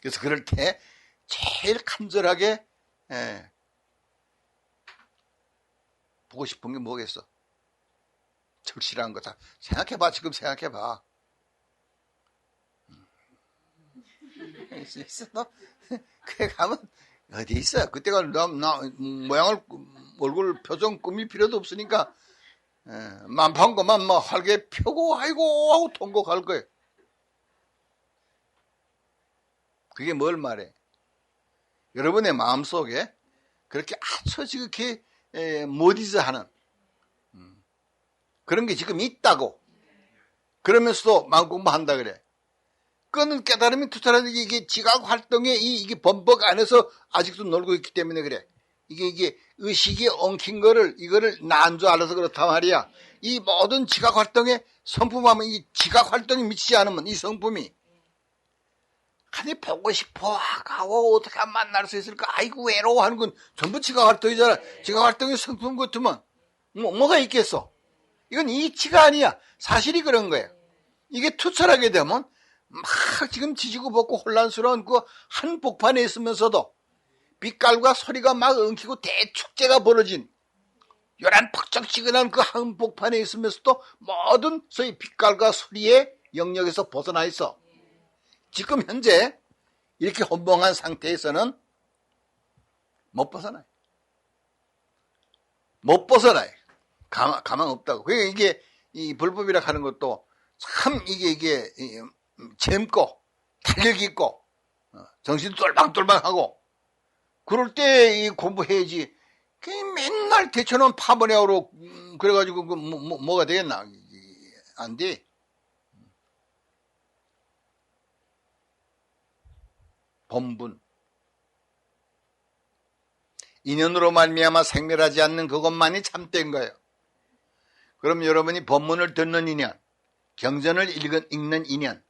그래서 그럴 때 제일 간절하게 보고 싶은 게 뭐겠어? 절실한 거다. 생각해봐. 지금 생각해봐. 있어 너? 그래 가면 어디 있어? 그때가 나 모양을 얼굴 표정 꾸밀 필요도 없으니까 만판 것만 뭐 활게 펴고 아이고 하고 통곡할 거예요. 그게 뭘 말해? 여러분의 마음속에 그렇게 아주 지극히 못이즈하는 그런 게 지금 있다고. 그러면서도 마음 공부한다 그래. 그거는 깨달음이 투철하는 이게 지각 활동에 이게 범벅 안에서 아직도 놀고 있기 때문에 그래. 이게 의식이 엉킨 이거를 난 줄 알아서 그렇단 말이야. 이 모든 지각 활동에 성품하면 이 지각 활동이 미치지 않으면 이 성품이 아니 보고 싶어 하고 어떻게 하면 만날 수 있을까? 아이고 외로워 하는 건 전부 지각 활동이잖아. 지각 활동의 성품 같으면 뭐가 있겠어? 이건 이치가 아니야. 사실이 그런 거예요. 이게 투철하게 되면 막 지금 지지고 볶고 혼란스러운 그 한복판에 있으면서도 빛깔과 소리가 막 엉키고 대축제가 벌어진 요란 퍽쩍지근한 그 한복판에 있으면서도 모든 소위 빛깔과 소리의 영역에서 벗어나 있어. 지금 현재 이렇게 혼봉한 상태에서는 못 벗어나요. 못 벗어나요. 가망 없다고. 그게 이게 이 불법이라 하는 것도 참 이게 젊고 탄력 있고 정신 똘망똘망하고 그럴 때 이 공부해야지. 맨날 대처럼 파버려로 그래가지고 뭐가 되겠나? 안 돼. 본분. 인연으로 말미암아 생멸하지 않는 그것만이 참된 거예요. 그럼 여러분이 법문을 듣는 인연, 경전을 읽는 인연,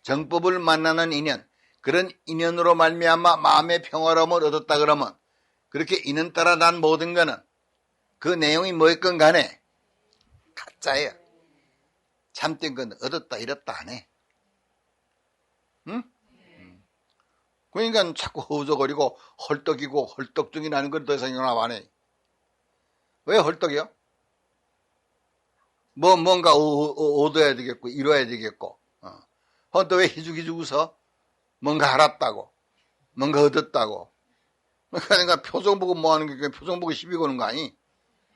정법을 만나는 인연, 그런 인연으로 말미암아 마음의 평화로움을 얻었다 그러면 그렇게 인연 따라 난 모든 거는 그 내용이 뭐였건 간에 가짜예요. 참된 건 얻었다 잃었다 안 해. 응? 그러니까 자꾸 허우적거리고 헐떡이고 헐떡증이 나는 건 더 이상 용납 안 해. 왜 헐떡이요? 뭔가 얻어야 되겠고 이뤄야 되겠고 또 왜 희죽희죽 웃어? 뭔가 알았다고 뭔가 얻었다고. 그러니까 표정 보고 뭐 하는 게 표정 보고 시비 거는 거 아니?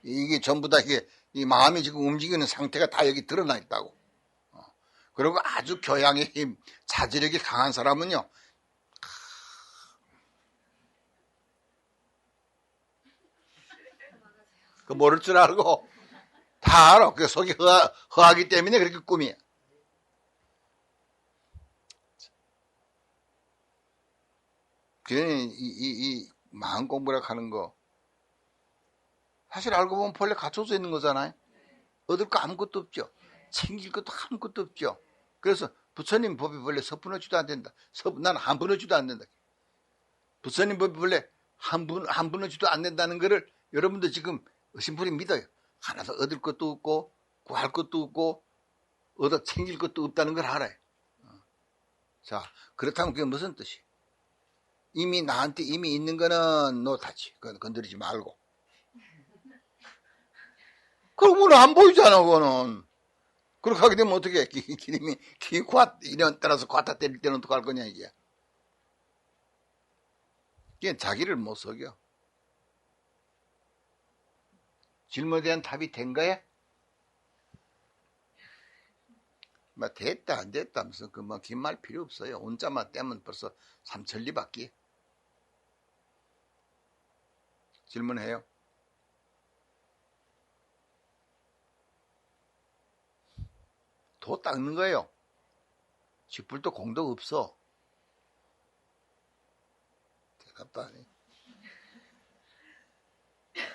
이게 전부 다 이게 이 마음이 지금 움직이는 상태가 다 여기 드러나 있다고. 그리고 아주 교양의 힘, 자제력이 강한 사람은요. 그 모를 줄 알고 다 알아. 그 속이 허하기 때문에 그렇게 꿈이야. 그러니 이 마음 공부라 하는 거 사실 알고 보면 본래 갖춰져 있는 거잖아요. 얻을 거 아무것도 없죠. 챙길 것도 아무것도 없죠. 그래서 부처님 법이 원래 서푼어지도 안 된다. 난 한 푼어지도 안 된다. 부처님 법이 원래 한 푼어지도 안 된다는 거를 여러분도 지금 의심풀이 믿어요. 하나도 얻을 것도 없고 구할 것도 없고 얻어 챙길 것도 없다는 걸 알아요. 자, 그렇다면 그게 무슨 뜻이에요? 이미 나한테 이미 있는 거는 노타치. 그건 건드리지 말고. 그러면 안 보이잖아, 그거는. 그렇게 하게 되면 어떻게 해? 기름이, 이런 따라서 과타 때릴 때는 어떡할 거냐, 이게. 이게 자기를 못 속여. 질문에 대한 답이 된 거야? 뭐, 됐다, 안 됐다 하면서, 긴 말 필요 없어요. 온자만 떼면 벌써 삼천리 밖에. 질문해요. 도 닦는 거예요. 쥐뿔도 공덕 없어. 대답도 안 해.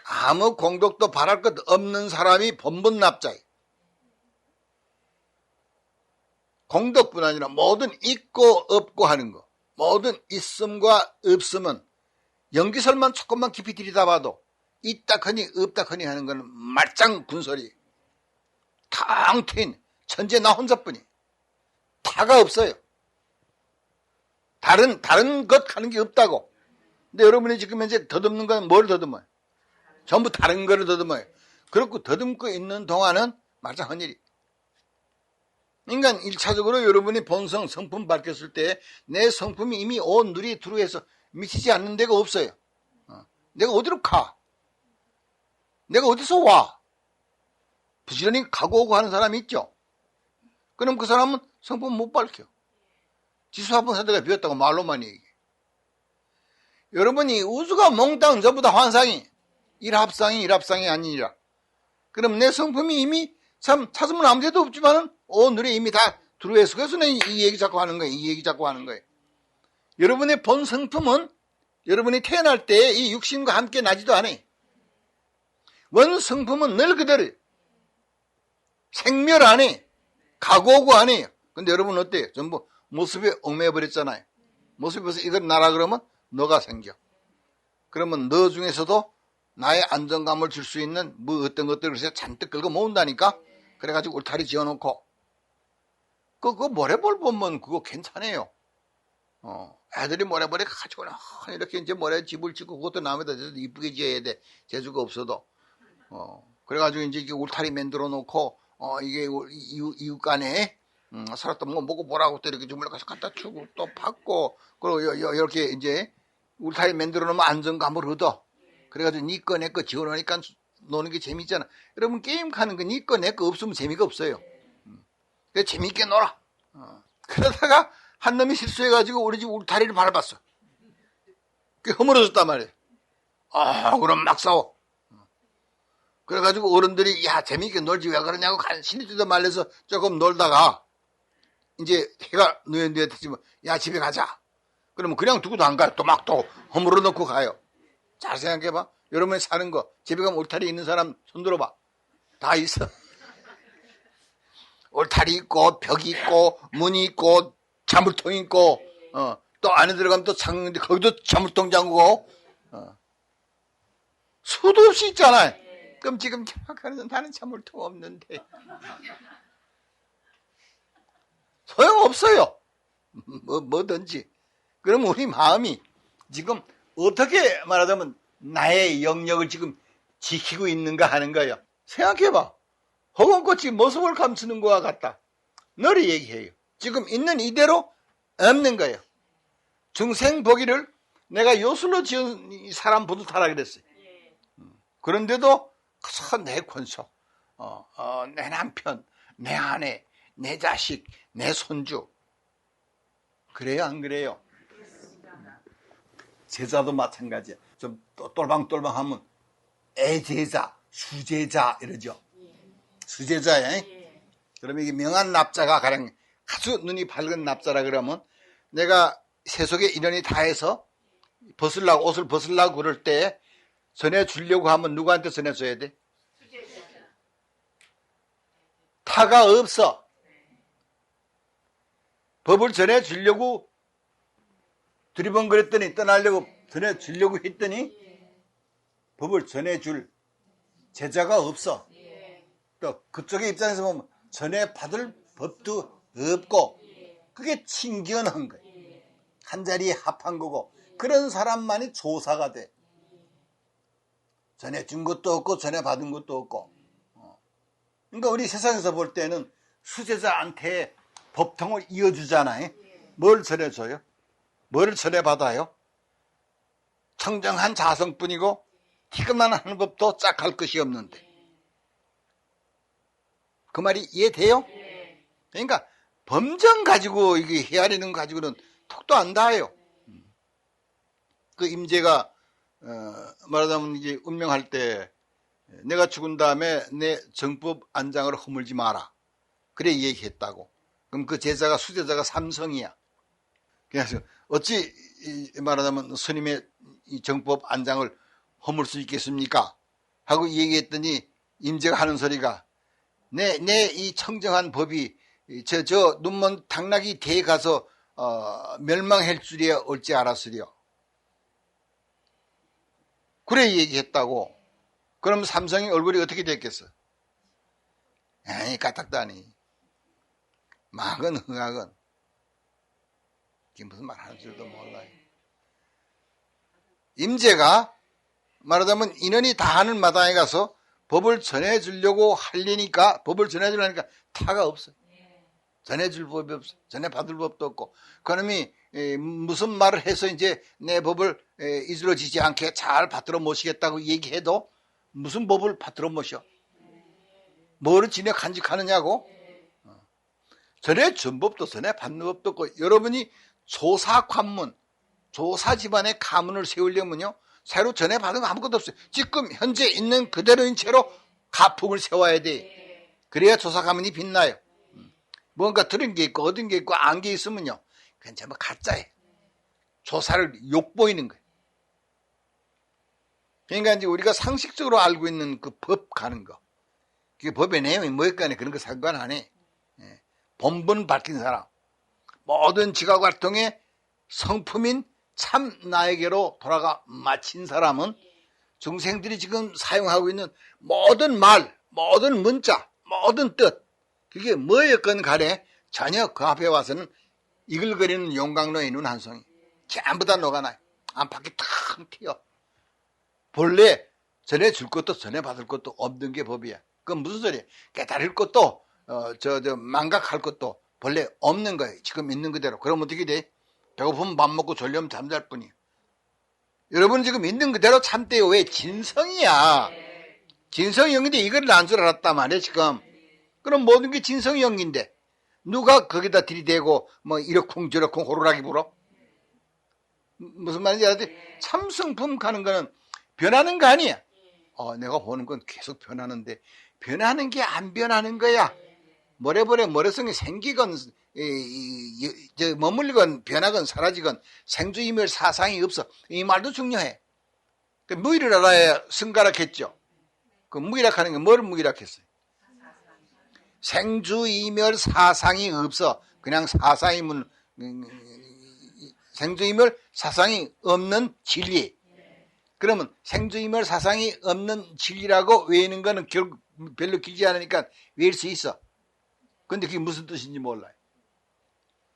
아무 공덕도 바랄 것 없는 사람이 번번납자예요. 공덕뿐 아니라 모든 있고 없고 하는 거, 모든 있음과 없음은 연기설만 조금만 깊이 들여다봐도 있다 하니 없다 하니 하는 거는 말짱 군소리. 탕 트인 천재 나 혼자뿐이. 다가 없어요. 다른 것 하는 게 없다고. 근데 여러분이 지금 현재 더듬는 건 뭘 더듬어요? 전부 다른 거를 더듬어요. 그렇고 더듬고 있는 동안은 말짱한 일이. 그러니까 1차적으로 여러분이 본성, 성품 밝혔을 때 내 성품이 이미 온 누리 두루해서 미치지 않는 데가 없어요. 내가 어디로 가? 내가 어디서 와? 부지런히 가고 오고 하는 사람이 있죠. 그럼 그 사람은 성품 못 밝혀. 지수화분 세대가 비었다고 말로만 얘기해. 여러분이 우주가 몽땅 전부 다 환상이 일합상이 아니니라. 그럼 내 성품이 이미 참 찾으면 아무 데도 없지만은 오늘에 이미 다 두루해서 그래서 이 얘기 자꾸 하는 거예요. 이 얘기 자꾸 하는 거예요. 여러분의 본 성품은 여러분이 태어날 때 이 육신과 함께 나지도 않아요. 원 성품은 늘 그대로예요. 생멸 안 해요. 가고 오고 안 해요. 근데 여러분 어때요? 전부 모습에 얽매여버렸잖아요. 모습이 벌써 이걸 나라 그러면 너가 생겨. 그러면 너 중에서도 나의 안정감을 줄 수 있는 뭐 어떤 것들을 잔뜩 긁어 모은다니까? 그래가지고 울타리 지어놓고. 그거 모래볼 보면 그거 괜찮아요. 애들이 모래벌에 가지고 이렇게 이제 모래 집을 짓고 그것도 남에다 이쁘게 지어야 돼. 재주가 없어도. 그래가지고 이제 울타리 만들어 놓고, 이게 이웃 간에, 서로 또 먹고 뭐라고 또 이렇게 주물러 가서 갖다 주고 또 받고, 그리고 이렇게 이제 울타리 만들어 놓으면 안정감을 얻어. 그래가지고 니 거 내 거 지어놓으니까 노는 게 재밌잖아. 여러분 게임 하는 거 니 거 내 거 없으면 재미가 없어요. 그래서 재밌게 놀아. 그러다가 한 놈이 실수해가지고 우리 집 울타리를 밟았어. 그게 허물어졌단 말이에요. 그럼 막 싸워. 그래가지고 어른들이 야 재밌게 놀지 왜 그러냐고 간신히 뜯어 말려서 조금 놀다가 이제 해가 누에 되지만 야 집에 가자. 그러면 그냥 두고도 안 가요. 또 막 또 허물어 놓고 가요. 잘 생각해봐. 여러분이 사는 거 집에 가면 울타리 있는 사람 손 들어봐. 다 있어. 울타리 있고 벽이 있고 문이 있고 자물통이 있고 또 안에 들어가면 또 창문인데 거기도 자물통 잠그고 수도 없이 있잖아요. 그럼 지금 생각하는 나는 자물통 없는데 소용없어요. 뭐든지. 그럼 우리 마음이 지금 어떻게 말하자면 나의 영역을 지금 지키고 있는가 하는 거예요. 생각해봐. 허공꽃이 모습을 감추는 것과 같다. 너를 얘기해요. 지금 있는 이대로 없는 거예요. 중생 보기를 내가 요술로 지은 이 사람 보듯하라 그랬어요. 그런데도 내 권속, 내 남편, 내 아내, 내 자식, 내 손주. 그래요, 안 그래요? 제자도 마찬가지야. 좀 똘방똘방하면 애제자, 수제자 이러죠. 수제자야. 그러면 이게 명한 납자가 가령 아주 눈이 밝은 납자라 그러면 내가 세속의 인연이 다해서 옷을 벗으려고 그럴 때 전해주려고 하면 누구한테 전해줘야 돼? 타가 없어. 법을 전해주려고 두리번거렸더니 떠나려고 전해주려고 했더니 법을 전해줄 제자가 없어. 또 그쪽의 입장에서 보면 전해받을 법도 없고 그게 친견한 거예요. 한자리에 합한 거고 그런 사람만이 조사가 돼. 전해준 것도 없고 전해받은 것도 없고. 그러니까 우리 세상에서 볼 때는 수제자한테 법통을 이어주잖아요. 뭘 전해줘요? 뭘 전해받아요? 청정한 자성뿐이고 티끌만 하는 법도 짝할 것이 없는데. 그 말이 이해돼요? 그러니까 범정 가지고 이게 헤아리는 거 가지고는 톡도 안 닿아요. 그 임재가 말하자면 이제 운명할 때 내가 죽은 다음에 내 정법 안장을 허물지 마라. 그래 얘기했다고. 그럼 그 제자가 수제자가 삼성이야. 그래서 어찌 말하자면 스님의 이 정법 안장을 허물 수 있겠습니까? 하고 얘기했더니 임재가 하는 소리가 내 이 청정한 법이 저 눈먼 당나귀 대에 가서 멸망할 줄이야 올지 알았으려. 그래 얘기했다고. 그럼 삼성이 얼굴이 어떻게 됐겠어? 에이 까딱다니. 막은 흥악은 지금 무슨 말 하는 줄도 몰라요. 임재가 말하자면 인연이 다 하는 마당에 가서 법을 전해주려고 하려니까 법을 전해주려니까 타가 없어. 전해줄 법이 없어. 전해받을 법도 없고 그놈이 무슨 말을 해서 이제 내 법을 이스러지지 않게 잘 받들어 모시겠다고 얘기해도 무슨 법을 받들어 모셔? 뭐를 지내 간직하느냐고? 전해준 법도 전해받는 법도 없고 여러분이 조사 관문, 조사 집안의 가문을 세우려면요 새로 전해받은 거 아무것도 없어요. 지금 현재 있는 그대로인 채로 가풍을 세워야 돼. 그래야 조사 가문이 빛나요. 뭔가 들은 게 있고 얻은 게 있고 안 게 있으면요 그건 전부 가짜예요. 조사를 욕보이는 거예요. 그러니까 이제 우리가 상식적으로 알고 있는 그 법 가는 거 그게 법의 내용이 뭐였거니 그런 거 상관 안 해. 본분 밝힌 사람 모든 지각활동의 성품인 참 나에게로 돌아가 마친 사람은 중생들이 지금 사용하고 있는 모든 말, 모든 문자, 모든 뜻 그게 뭐였건 간에 전혀 그 앞에 와서는 이글거리는 용광로의 눈 한 송이 전부 다 녹아나요. 안팎이 탁 튀어. 본래 전해줄 것도 전해받을 것도 없는 게 법이야. 그건 무슨 소리야? 깨달을 것도 망각할 것도 본래 없는 거예요. 지금 있는 그대로. 그럼 어떻게 돼? 배고프면 밥 먹고 졸려면 잠잘 뿐이야. 여러분 지금 있는 그대로 참대요. 왜? 진성이야. 진성이 영인데 이걸 안 줄 알았단 말이야 지금. 그럼 모든 게 진성이 영인데 누가 거기다 들이대고 뭐 이러쿵저러쿵 호루라기 불어? 무슨 말인지 알지? 참성품 가는 거는 변하는 거 아니야. 내가 보는 건 계속 변하는데 변하는 게 안 변하는 거야. 모래벌에 모래성이 생기건 머물건 변하건 사라지건 생주이멸 사상이 없어. 이 말도 중요해. 무의를 알아야 승가락했죠. 그 무의락하는 게 뭘 무의락했어요? 생주이멸 사상이 없어. 그냥 사상이면 생주이멸 사상이 없는 진리. 그러면 생주이멸 사상이 없는 진리라고 외우는 거는 결국 별로 길지 않으니까 외울 수 있어. 근데 그게 무슨 뜻인지 몰라요.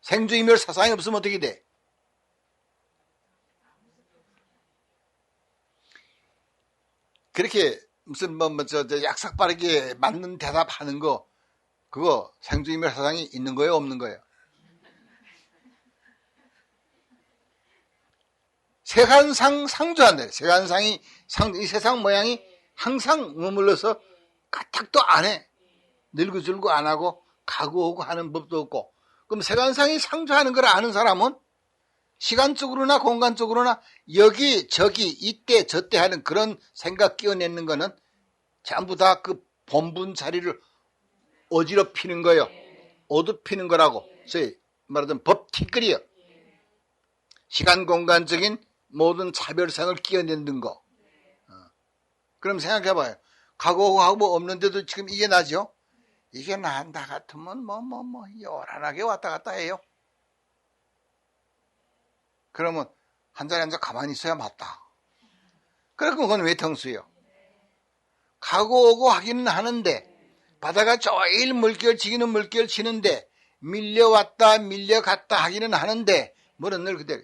생주이멸 사상이 없으면 어떻게 돼? 그렇게 무슨 약삭 빠르게 맞는 대답하는 거, 그거 생주이멸 사상이 있는 거예요, 없는 거예요? 세간상 상조한다. 세간상이 이 세상 모양이 항상 머물러서 까딱도 안 해. 늙어줄고 안 하고 가고 오고 하는 법도 없고. 그럼 세간상이 상조하는 걸 아는 사람은 시간적으로나 공간적으로나 여기 저기 이때 저때 하는 그런 생각 끼워내는 거는 전부 다 그 본분 자리를 어지럽히는 거예요. 어둡히는 거라고. 소위 말하자면 법티끌이요. 시간 공간적인 모든 차별성을 끼워내는 거. 그럼 생각해봐요. 가고 하고 없는데도 지금 이게 나죠? 이게 나 같으면 요란하게 왔다 갔다 해요. 그러면 한 자리에 앉아 가만히 있어야 맞다. 그러면 그건 외통수예요. 가고 오고 하기는 하는데 바다가 제일 물결 치기는 물결 치는데 밀려왔다 밀려갔다 하기는 하는데 물은 늘 그대로.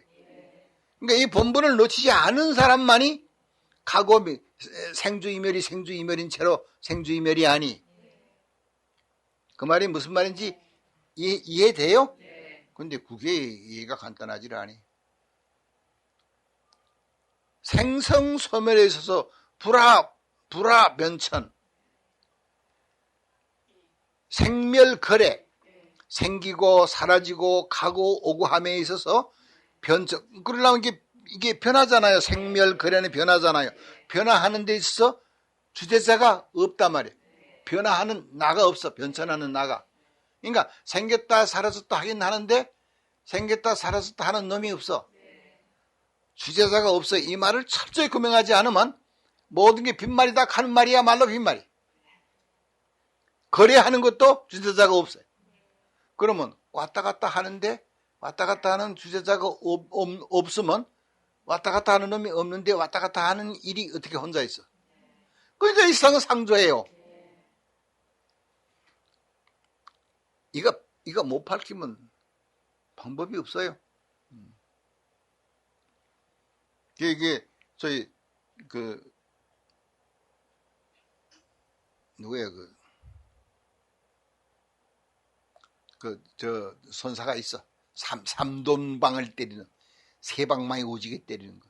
그러니까 이 본분을 놓치지 않은 사람만이 가고 생주이멸이 생주이멸인 채로 생주이멸이 아니. 그 말이 무슨 말인지 이해돼요? 근데 그게 이해가 간단하지 않니. 생성소멸에 있어서 불화변천, 생멸거래, 생기고 사라지고 가고 오고 함에 있어서 변천, 그러려면 이게 변하잖아요. 생멸거래는 변하잖아요. 변화하는 데 있어서 주제자가 없단 말이에요. 변화하는 나가 없어. 변천하는 나가. 그러니까 생겼다 사라졌다 하긴 하는데 생겼다 사라졌다 하는 놈이 없어. 주제자가 없어. 이 말을 철저히 구명하지 않으면 모든 게 빈말이다 하는 말이야말로 빈말이. 거래하는 것도 주제자가 없어요. 그러면 왔다 갔다 하는데 왔다 갔다 하는 주제자가 없으면 왔다 갔다 하는 놈이 없는데 왔다 갔다 하는 일이 어떻게 혼자 있어. 그러니까 이 세상은 상조예요. 이거 못 밝히면 방법이 없어요. 이게 저희 누구예요? 저 선사가 있어. 삼돈방을 때리는, 세방망이 오지게 때리는 거.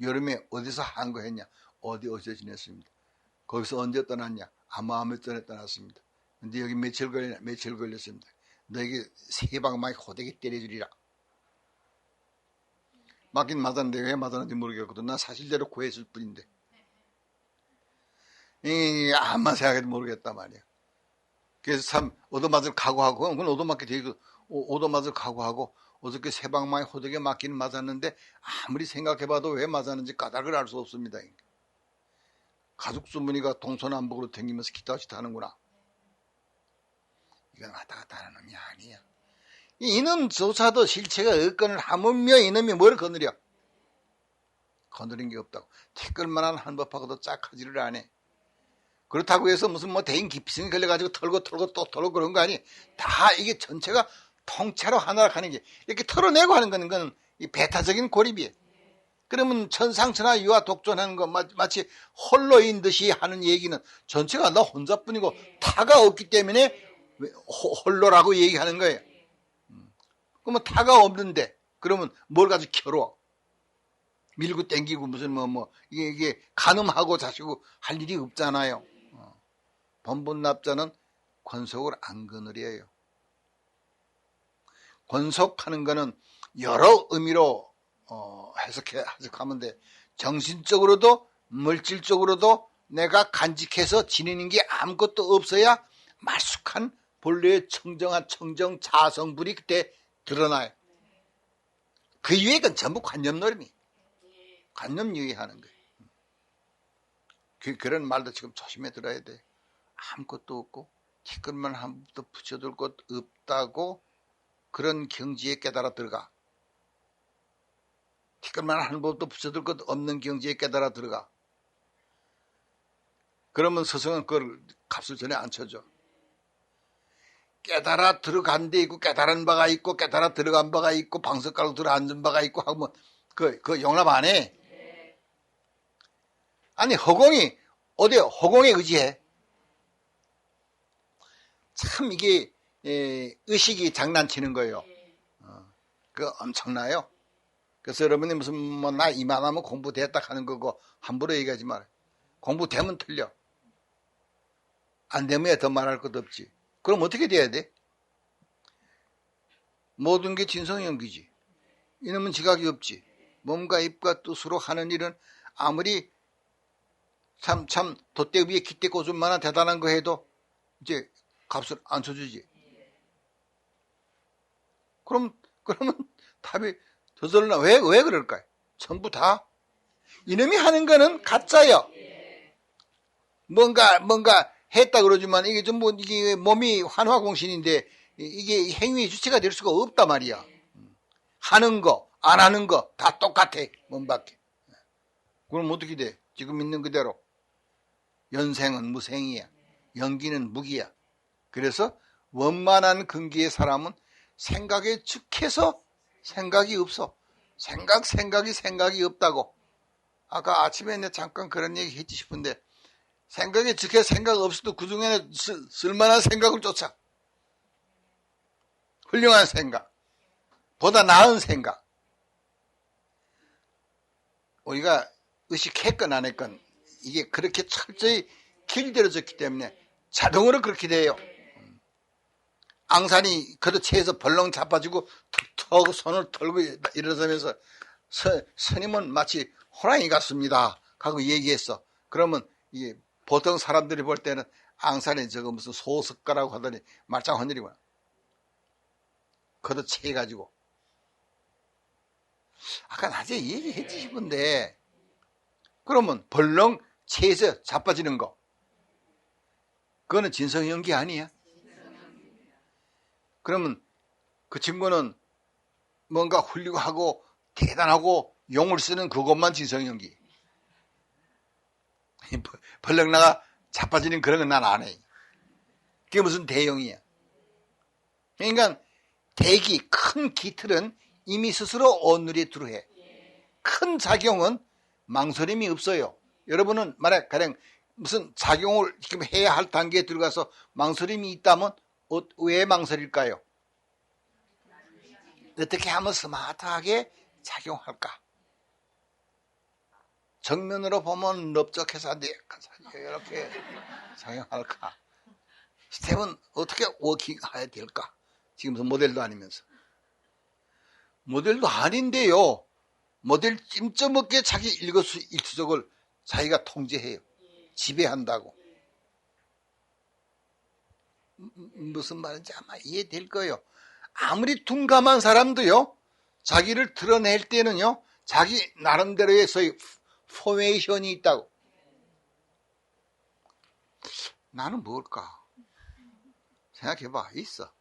여름에 어디서 한 거 했냐? 어디서 지냈습니다. 거기서 언제 떠났냐? 아마함에 떠났습니다. 근데 여기 며칠 걸렸습니다. 너에게 세방망이 호되게 때려주리라. 맞긴 맞았는데 왜 맞았는지 모르겠거든. 난 사실대로 구했을 뿐인데. 아무만 생각해도 모르겠단 말이야. 그래서 참 얻어맞을 각오하고, 그건 얻어맞게 되고, 얻어맞을 각오하고, 어저께 세방망이 호되게 맞기는 맞았는데 아무리 생각해봐도 왜 맞았는지 까닭을 알 수 없습니다. 가족 주머니가 동서남북으로 댕기면서 기타시타 하는구나. 이건 왔다 갔다 하는 놈이 아니야. 이놈조차도 실체가 없건을 하물며 이놈이 뭘 거느려? 거느린 게 없다고. 티끌만한 한법하고도 짝하지를 안 해. 그렇다고 해서 무슨 대인 기피성이 걸려가지고 털고 또 털고 그런 거 아니. 다 이게 전체가 통째로 하나로 가는 게 이렇게 털어내고 하는 거는 이 배타적인 고립이에요. 그러면 천상천하 유아 독존하는 거 마치 홀로인 듯이 하는 얘기는 전체가 나 혼자뿐이고 타가 없기 때문에 홀로라고 얘기하는 거예요. 그러면 타가 없는데 그러면 뭘 가지고 겨뤄? 밀고 땡기고 무슨 이게 간음하고 자시고 할 일이 없잖아요. 본분납자는 권속을 안 거느려요. 권속하는 거는 여러 의미로 해석하면 돼. 정신적으로도 물질적으로도 내가 간직해서 지니는 게 아무것도 없어야 말쑥한 본래의 청정한 청정 자성불이 그때 드러나요. 그 이외의 건 전부 관념놀이. 관념 유의하는 거예요. 그런 말도 지금 조심해 들어야 돼. 아무것도 없고 티끌만 한 번도 붙여둘 것 없다고 그런 경지에 깨달아 들어가. 티끌만 한 번도 붙여둘 것 없는 경지에 깨달아 들어가. 그러면 스승은 그걸 값을 전에 안 쳐줘. 깨달아 들어간 데 있고 깨달은 바가 있고 깨달아 들어간 바가 있고 방석가로 들어앉은 바가 있고 하면 그 용납 안 해. 아니 허공이 어디요? 허공에 의지해. 참 이게 의식이 장난치는 거예요. 그거 엄청나요. 그래서 여러분이 무슨 뭐 나 이만하면 공부됐다 하는 거고 함부로 얘기하지 마라. 공부되면 틀려. 안 되면 더 말할 것도 없지. 그럼 어떻게 돼야 돼? 모든 게 진성연기지. 이놈은 지각이 없지. 몸과 입과 뜻으로 하는 일은 아무리 참 돛대 위에 깃대 꽂은 만한 대단한 거 해도 이제 값을 안 쳐주지. 그러면 답이 저절로 왜 그럴까요? 전부 다 이놈이 하는 거는 가짜요. 뭔가 했다 그러지만 이게 전부 이게 몸이 환화공신인데 이게 행위의 주체가 될 수가 없단 말이야. 하는 거, 안 하는 거 다 똑같아. 몸밖에. 그럼 어떻게 돼? 지금 있는 그대로. 연생은 무생이야. 연기는 무기야. 그래서 원만한 근기의 사람은 생각에 즉해서 생각이 없어. 생각이 없다고. 아까 아침에 내가 잠깐 그런 얘기 했지 싶은데 생각에 즉해 생각 없어도 그 중에는 쓸만한 생각을 쫓아. 훌륭한 생각. 보다 나은 생각. 우리가 의식했건 안 했건 이게 그렇게 철저히 길들여졌기 때문에 자동으로 그렇게 돼요. 앙산이 그릇채에서 벌렁 자빠지고 턱 손을 털고 일어서면서 스님은 마치 호랑이 같습니다 하고 얘기했어. 그러면 이게 보통 사람들이 볼 때는 앙산이 저거 무슨 소석가라고 하더니 말짱 헌일이구나. 그릇채해가지고 아까 낮에 얘기했지 싶은데 그러면 벌렁 채에서 자빠지는 거 그거는 진성연기 아니야? 그러면 그 친구는 뭔가 훌륭하고 대단하고 용을 쓰는 그것만 진성연기. 벌렁 나가 자빠지는 그런 건 난 안 해. 그게 무슨 대용이야. 그러니까 대기, 큰 기틀은 이미 스스로 온누리에 두루해. 큰 작용은 망설임이 없어요. 여러분은 만약 가령 무슨 작용을 지금 해야 할 단계에 들어가서 망설임이 있다면 왜 망설일까요? 어떻게 하면 스마트하게 작용할까? 정면으로 보면 넓적해서 이렇게 작용할까? 스텝은 어떻게 워킹해야 될까? 지금 모델도 아니면서. 모델도 아닌데요. 모델 찜쪄먹게 자기 일거수일투족을 자기가 통제해요. 지배한다고. 무슨 말인지 아마 이해될 거예요. 아무리 둔감한 사람도요. 자기를 드러낼 때는요. 자기 나름대로의 소위 포메이션이 있다고. 나는 뭘까? 생각해봐. 있어.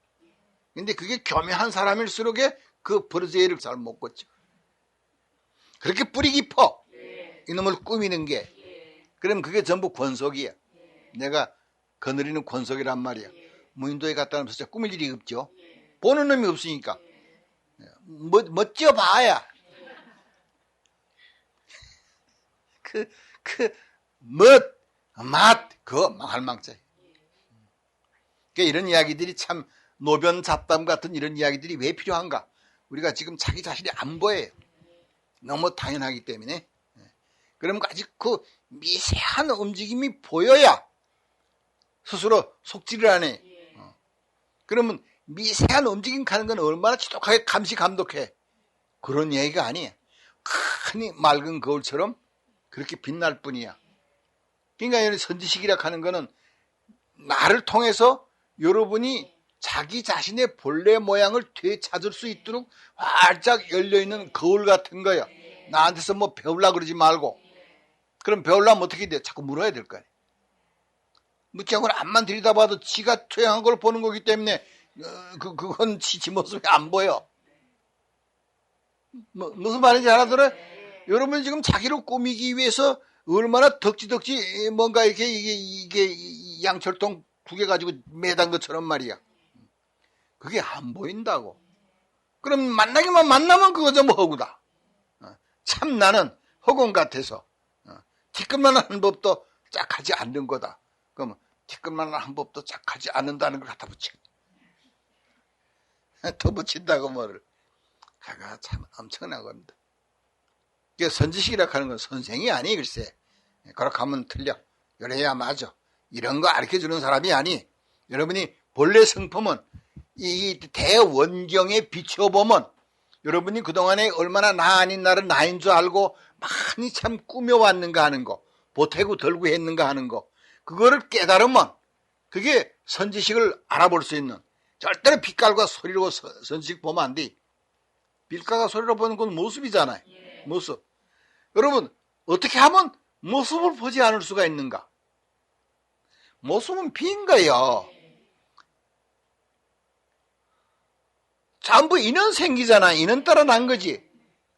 근데 그게 교묘한 사람일수록에 그 버르제이를 잘 못 걷죠. 그렇게 뿌리 깊어. 이놈을 꾸미는 게. 그럼 그게 전부 권속이야. 내가 거느리는 권속이란 말이야. 무인도에 갔다 오면서 진짜 꾸밀 일이 없죠. 보는 놈이 없으니까. 멋져봐야. 그거 할망자야. 그러니까 이런 이야기들이 참 노변 잡담 같은 이런 이야기들이 왜 필요한가? 우리가 지금 자기 자신이 안 보여요. 너무 당연하기 때문에. 그러면 아직 그 미세한 움직임이 보여야 스스로 속지를 안 해. 그러면 미세한 움직임 가는 건 얼마나 지독하게 감시 감독해. 그런 얘기가 아니야. 큰 맑은 거울처럼 그렇게 빛날 뿐이야. 그러니까 선지식이라 하는 거는 나를 통해서 여러분이 자기 자신의 본래 모양을 되찾을 수 있도록 활짝 열려있는 거울 같은 거야. 나한테서 뭐 배우려고 그러지 말고. 그럼 배우려면 어떻게 돼? 자꾸 물어야 될 거 아니야. 묻지 않고 앞만 들여다봐도 지가 투영한 걸 보는 거기 때문에 그건 지 모습이 안 보여. 무슨 말인지 알아들어요? 여러분 지금 자기를 꾸미기 위해서 얼마나 덕지덕지 뭔가 이게 양철통 두 개 가지고 매단 것처럼 말이야. 그게 안 보인다고. 그럼 만나면 그거 좀 허구다. 참 나는 허공 같아서 티끌만 하는 법도 짝하지 않는 거다. 그럼 티끌만 하는 법도 짝하지 않는다는 걸 갖다 붙여. 더 붙인다고 뭐를. 그가 참 엄청난 겁니다. 선지식이라고 하는 건 선생이 아니 글쎄. 그렇게 하면 틀려. 그래야 맞아. 이런 거 가르쳐주는 사람이 아니. 여러분이 본래 성품은 이 대원경에 비춰보면 여러분이 그동안에 얼마나 나 아닌 나를 나인 줄 알고 많이 참 꾸며왔는가 하는 거, 보태고 덜고 했는가 하는 거, 그거를 깨달으면 그게 선지식을 알아볼 수 있는, 절대로 빛깔과 소리로 선지식 보면 안 돼. 빛깔과 소리로 보는 건 모습이잖아요. 모습. 여러분 어떻게 하면 모습을 보지 않을 수가 있는가? 모습은 빈 거예요. 전부 인연 생기잖아. 인연 따라 난 거지.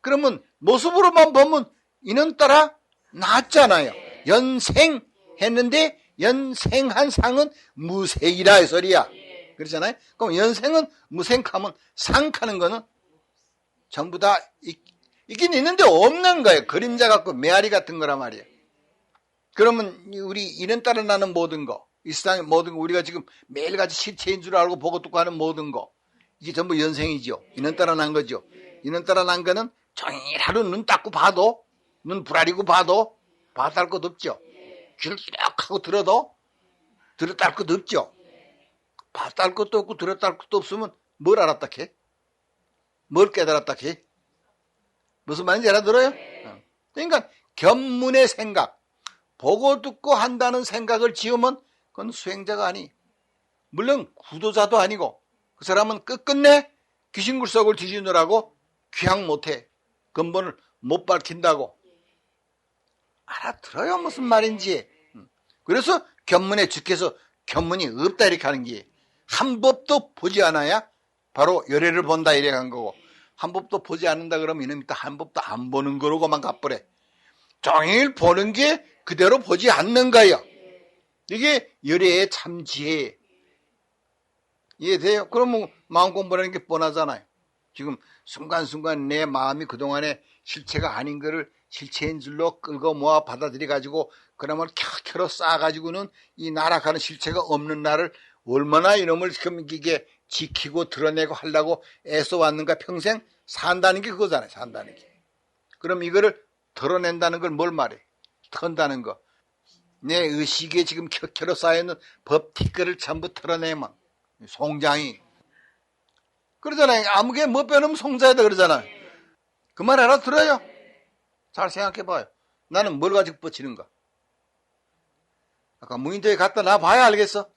그러면 모습으로만 보면 인연 따라 났잖아요. 연생 했는데 연생한 상은 무생이라 이 소리야. 그렇잖아요. 그럼 연생은 무생하면 상하는 거는 전부 다 있긴 있는데 없는 거예요. 그림자 같고 메아리 같은 거란 말이에요. 그러면 우리 인연 따라 나는 모든 거, 이 세상의 모든 거, 우리가 지금 매일같이 실체인 줄 알고 보고 듣고 하는 모든 거, 이게 전부 연생이죠. 인연 따라 난 거죠. 인연 따라 난 거는 종일 하루 눈 닦고 봐도, 눈 부라리고 봐도 봐달 것 없죠. 귀를 딱 하고 들어도 들었다 할 것도 없죠. 봤다 할 것도 없고 들었다 할 것도 없으면 뭘 알았다 해? 뭘 깨달았다 해? 무슨 말인지 알아들어요? 그러니까 견문의 생각, 보고 듣고 한다는 생각을 지으면 그건 수행자가 아니. 물론 구도자도 아니고 그 사람은 끝끝내 귀신굴석을 뒤지느라고 귀향 못해. 근본을 못 밝힌다고. 알아들어요 무슨 말인지. 그래서 견문에 즉해서 견문이 없다 이렇게 하는 게, 한 법도 보지 않아야 바로 열애를 본다 이래 한 거고, 한 법도 보지 않는다 그러면 이놈이 또 한 법도 안 보는 거로만 갚으래. 종일 보는 게 그대로 보지 않는 거예요. 이게 열애의 참 지혜. 이해돼요? 그러면 마음 공부라는 게 뻔하잖아요. 지금 순간순간 내 마음이 그동안에 실체가 아닌 거를 실체인 줄로 끌고 모아 받아들여 가지고 그놈을 켜켜로 쌓아가지고는 이 나락하는 실체가 없는 나를 얼마나 이놈을 지금 이게 지키고 드러내고 하려고 애써왔는가. 평생 산다는 게 그거잖아요. 산다는 게. 그럼 이거를 드러낸다는 걸 뭘 말해? 턴다는 거. 내 의식에 지금 켜켜로 쌓여있는 법티끌을 전부 털어내면 송장이. 그러잖아요. 아무게 뭐 빼놓으면 송자이다 그러잖아요. 그 말 알아들어요? 잘 생각해봐요. 나는 뭘 가지고 뻗치는가? 아까 무인도에 갖다 놔봐야 알겠어.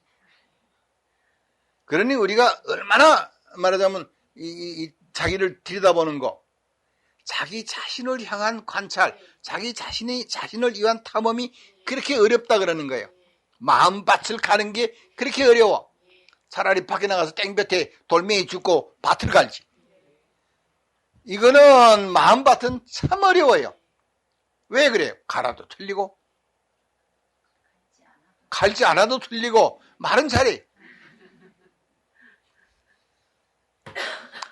그러니 우리가 얼마나 말하자면 이 자기를 들여다보는 거, 자기 자신을 향한 관찰, 자기 자신을 위한 탐험이 그렇게 어렵다 그러는 거예요. 마음밭을 가는 게 그렇게 어려워. 차라리 밖에 나가서 땡볕에 돌멩이 줍고 밭을 갈지. 이거는 마음밭은 참 어려워요. 왜 그래요? 갈아도 틀리고 갈지 않아도 틀리고 말은 잘해.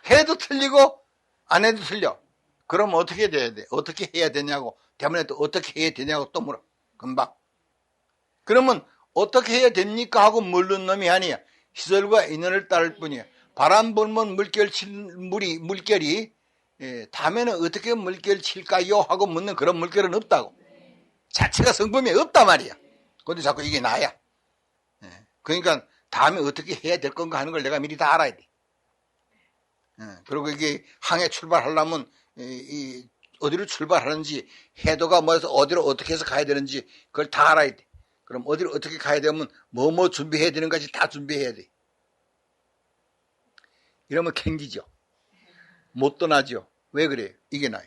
해도 틀리고 안 해도 틀려. 그럼 어떻게 돼야 돼? 어떻게 해야 되냐고. 때문에 또 어떻게 해야 되냐고 또 물어. 금방. 그러면 어떻게 해야 됩니까? 하고 물는 놈이 아니야. 시설과 인연을 따를 뿐이야. 바람 불면 물결 물결이 다음에는 어떻게 물결 칠까요? 하고 묻는 그런 물결은 없다고. 자체가 성품이 없단 말이야. 근데 자꾸 이게 나야. 그러니까 다음에 어떻게 해야 될 건가 하는 걸 내가 미리 다 알아야 돼. 그리고 이게 항해 출발하려면 어디로 출발하는지, 해도가 뭐해서 어디로 어떻게 해서 가야 되는지 그걸 다 알아야 돼. 그럼 어디로 어떻게 가야 되면 뭐 준비해야 되는 것까지 다 준비해야 돼. 이러면 캥기죠. 못 떠나죠. 왜 그래요? 이게 나요.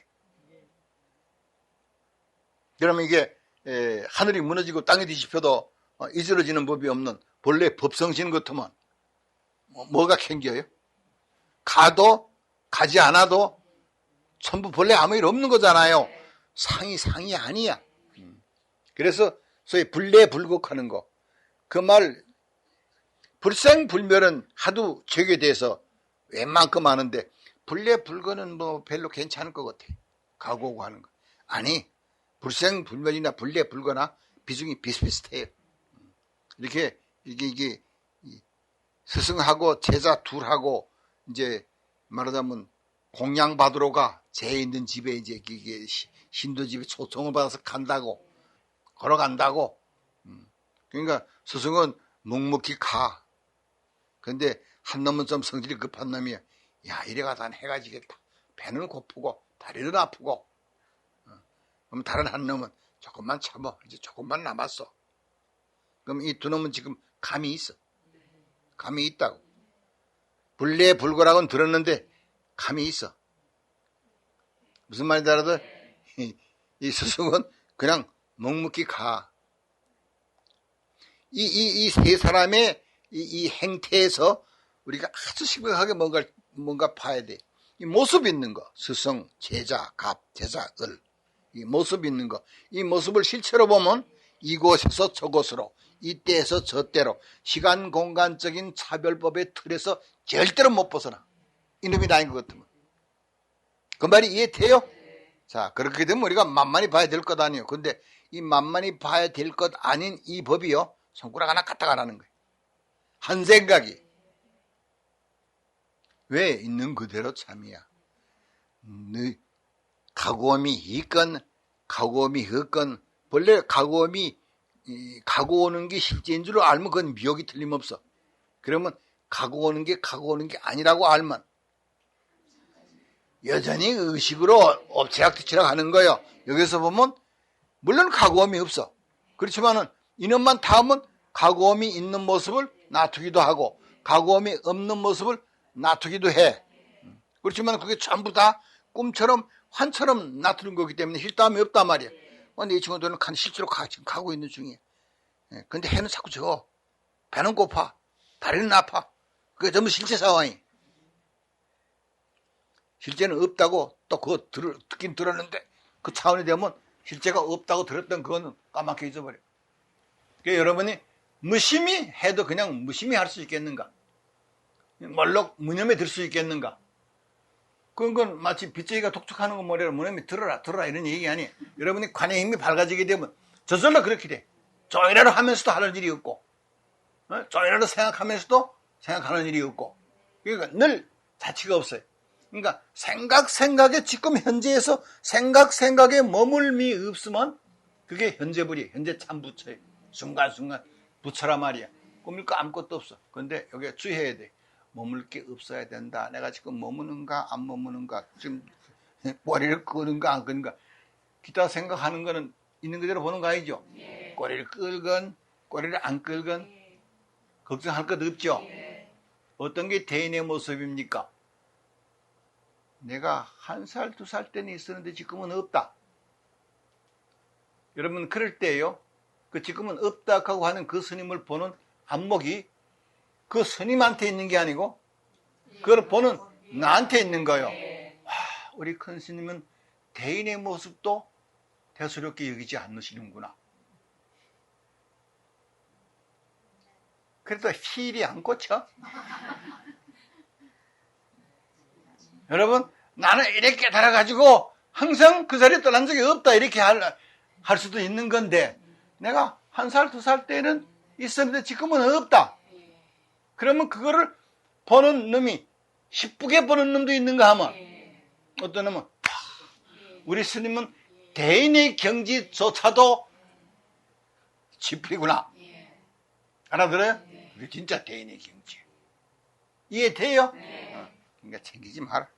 그러면 이게 하늘이 무너지고 땅이 뒤집혀도 이스러지는 법이 없는 본래 법성신 같으면 뭐가 캥겨요? 가도 가지 않아도 전부 본래 아무 일 없는 거잖아요. 상이 아니야. 그래서 소위 불례불극하는 거, 그 말 불생불멸은 하도 제기돼서 웬만큼 아는데 불례불거는 뭐 별로 괜찮을 것 같아. 각오고 하는 거. 아니, 불생불멸이나 불례불거나 비중이 비슷비슷해요. 이렇게 이게 스승하고 제자 둘하고 이제 말하자면 공양 받으러 가. 재 있는 집에 이제 이게 신도 집에 초청을 받아서 간다고, 걸어간다고. 그러니까 스승은 묵묵히 가. 근데 한 놈은 좀 성질이 급한 놈이야. 야, 이래 가다 해가 지겠다. 배는 고프고 다리는 아프고. 그럼 다른 한 놈은 조금만 참아. 이제 조금만 남았어. 그럼 이 두 놈은 지금 감이 있어. 감이 있다고. 불례불거라고는 들었는데 감이 있어. 무슨 말인지 알아도 이 스승은 그냥 묵묵히 가. 이 세 사람의 이 행태에서 우리가 아주 심각하게 뭔가 봐야 돼. 이 모습 있는 거. 스승, 제자, 갑, 제자, 을. 이 모습 있는 거. 이 모습을 실체로 보면 이곳에서 저곳으로, 이때에서 저때로, 시간, 공간적인 차별법의 틀에서 절대로 못 벗어나. 이놈이 나인 것 같으면. 그 말이 이해돼요? 자, 그렇게 되면 우리가 만만히 봐야 될 것 아니에요. 근데 이 만만히 봐야 될 것 아닌 이 법이요, 손가락 하나 갖다 가라는 거예요. 한 생각이. 왜? 있는 그대로 참이야. 가고음이 있건 가고음이 없건 본래 가고음이 가고 오는 게 실제인 줄 알면 그건 미혹이 틀림없어. 그러면 가고 오는 게 아니라고 알면 여전히 의식으로 엎치락뒤치락 하는 거예요. 여기서 보면 물론 가고음이 없어. 그렇지만은 이놈만 닿으면 가고음이 있는 모습을 놔두기도 하고 가고음이 없는 모습을 놔두기도 해. 그렇지만 그게 전부 다 꿈처럼 환처럼 놔두는 거기 때문에 실감이 없단 말이야. 근데 이 친구들은 실제로 지금 가고 있는 중이야. 근데 해는 자꾸 져. 배는 고파. 다리는 아파. 그게 전부 실제 상황이. 실제는 없다고 또 그거 듣긴 들었는데 그 차원이 되면 실제가 없다고 들었던 그거는 까맣게 잊어버려. 그러니까 여러분이 무심히 해도 그냥 무심히 할 수 있겠는가? 멀록 무념에 들 수 있겠는가? 그건 마치 빗재기가 독촉하는 거 뭐래라. 무념이 들어라 이런 얘기 아니에요. 여러분이 관의 힘이 밝아지게 되면 저절로 그렇게 돼. 조이라도 하면서도 하는 일이 없고, 조이라도 생각하면서도 생각하는 일이 없고, 그러니까 늘 자취가 없어요. 그러니까 생각에 지금 현재에서 생각에 머물미 없으면 그게 현재불이, 현재 참부처예요. 순간순간 부처란 말이야. 꾸밀 거 아무것도 없어. 근데 여기에 주의해야 돼. 머물 게 없어야 된다. 내가 지금 머무는가 안 머무는가, 지금 꼬리를 끄는가 안 끄는가, 기타 생각하는 거는 있는 그대로 보는 거 아니죠? 꼬리를 끌건 꼬리를 안 끌건 걱정할 것 없죠? 어떤 게 대인의 모습입니까? 내가 1살, 2살 때는 있었는데 지금은 없다. 여러분, 그럴 때요, 그 지금은 없다 하고 하는 그 스님을 보는 안목이 그 스님한테 있는 게 아니고 그걸 보는 나한테 있는 거예요. 우리 큰 스님은 대인의 모습도 대수롭게 여기지 않으시는구나. 그래도 힐이 안 꽂혀? 여러분, 나는 이렇게 깨달아가지고 항상 그 자리에 떠난 적이 없다 이렇게 할 수도 있는 건데, 내가 1살, 2살 때는 있었는데 지금은 없다. 그러면 그거를 보는 놈이, 시쁘게 보는 놈도 있는가 하면, 어떤 놈은 우리 스님은 대인의 경지조차도 지풀이구나. 알아들어요? 그게 진짜 대인의 경지. 이해돼요? 그러니까 챙기지 마라.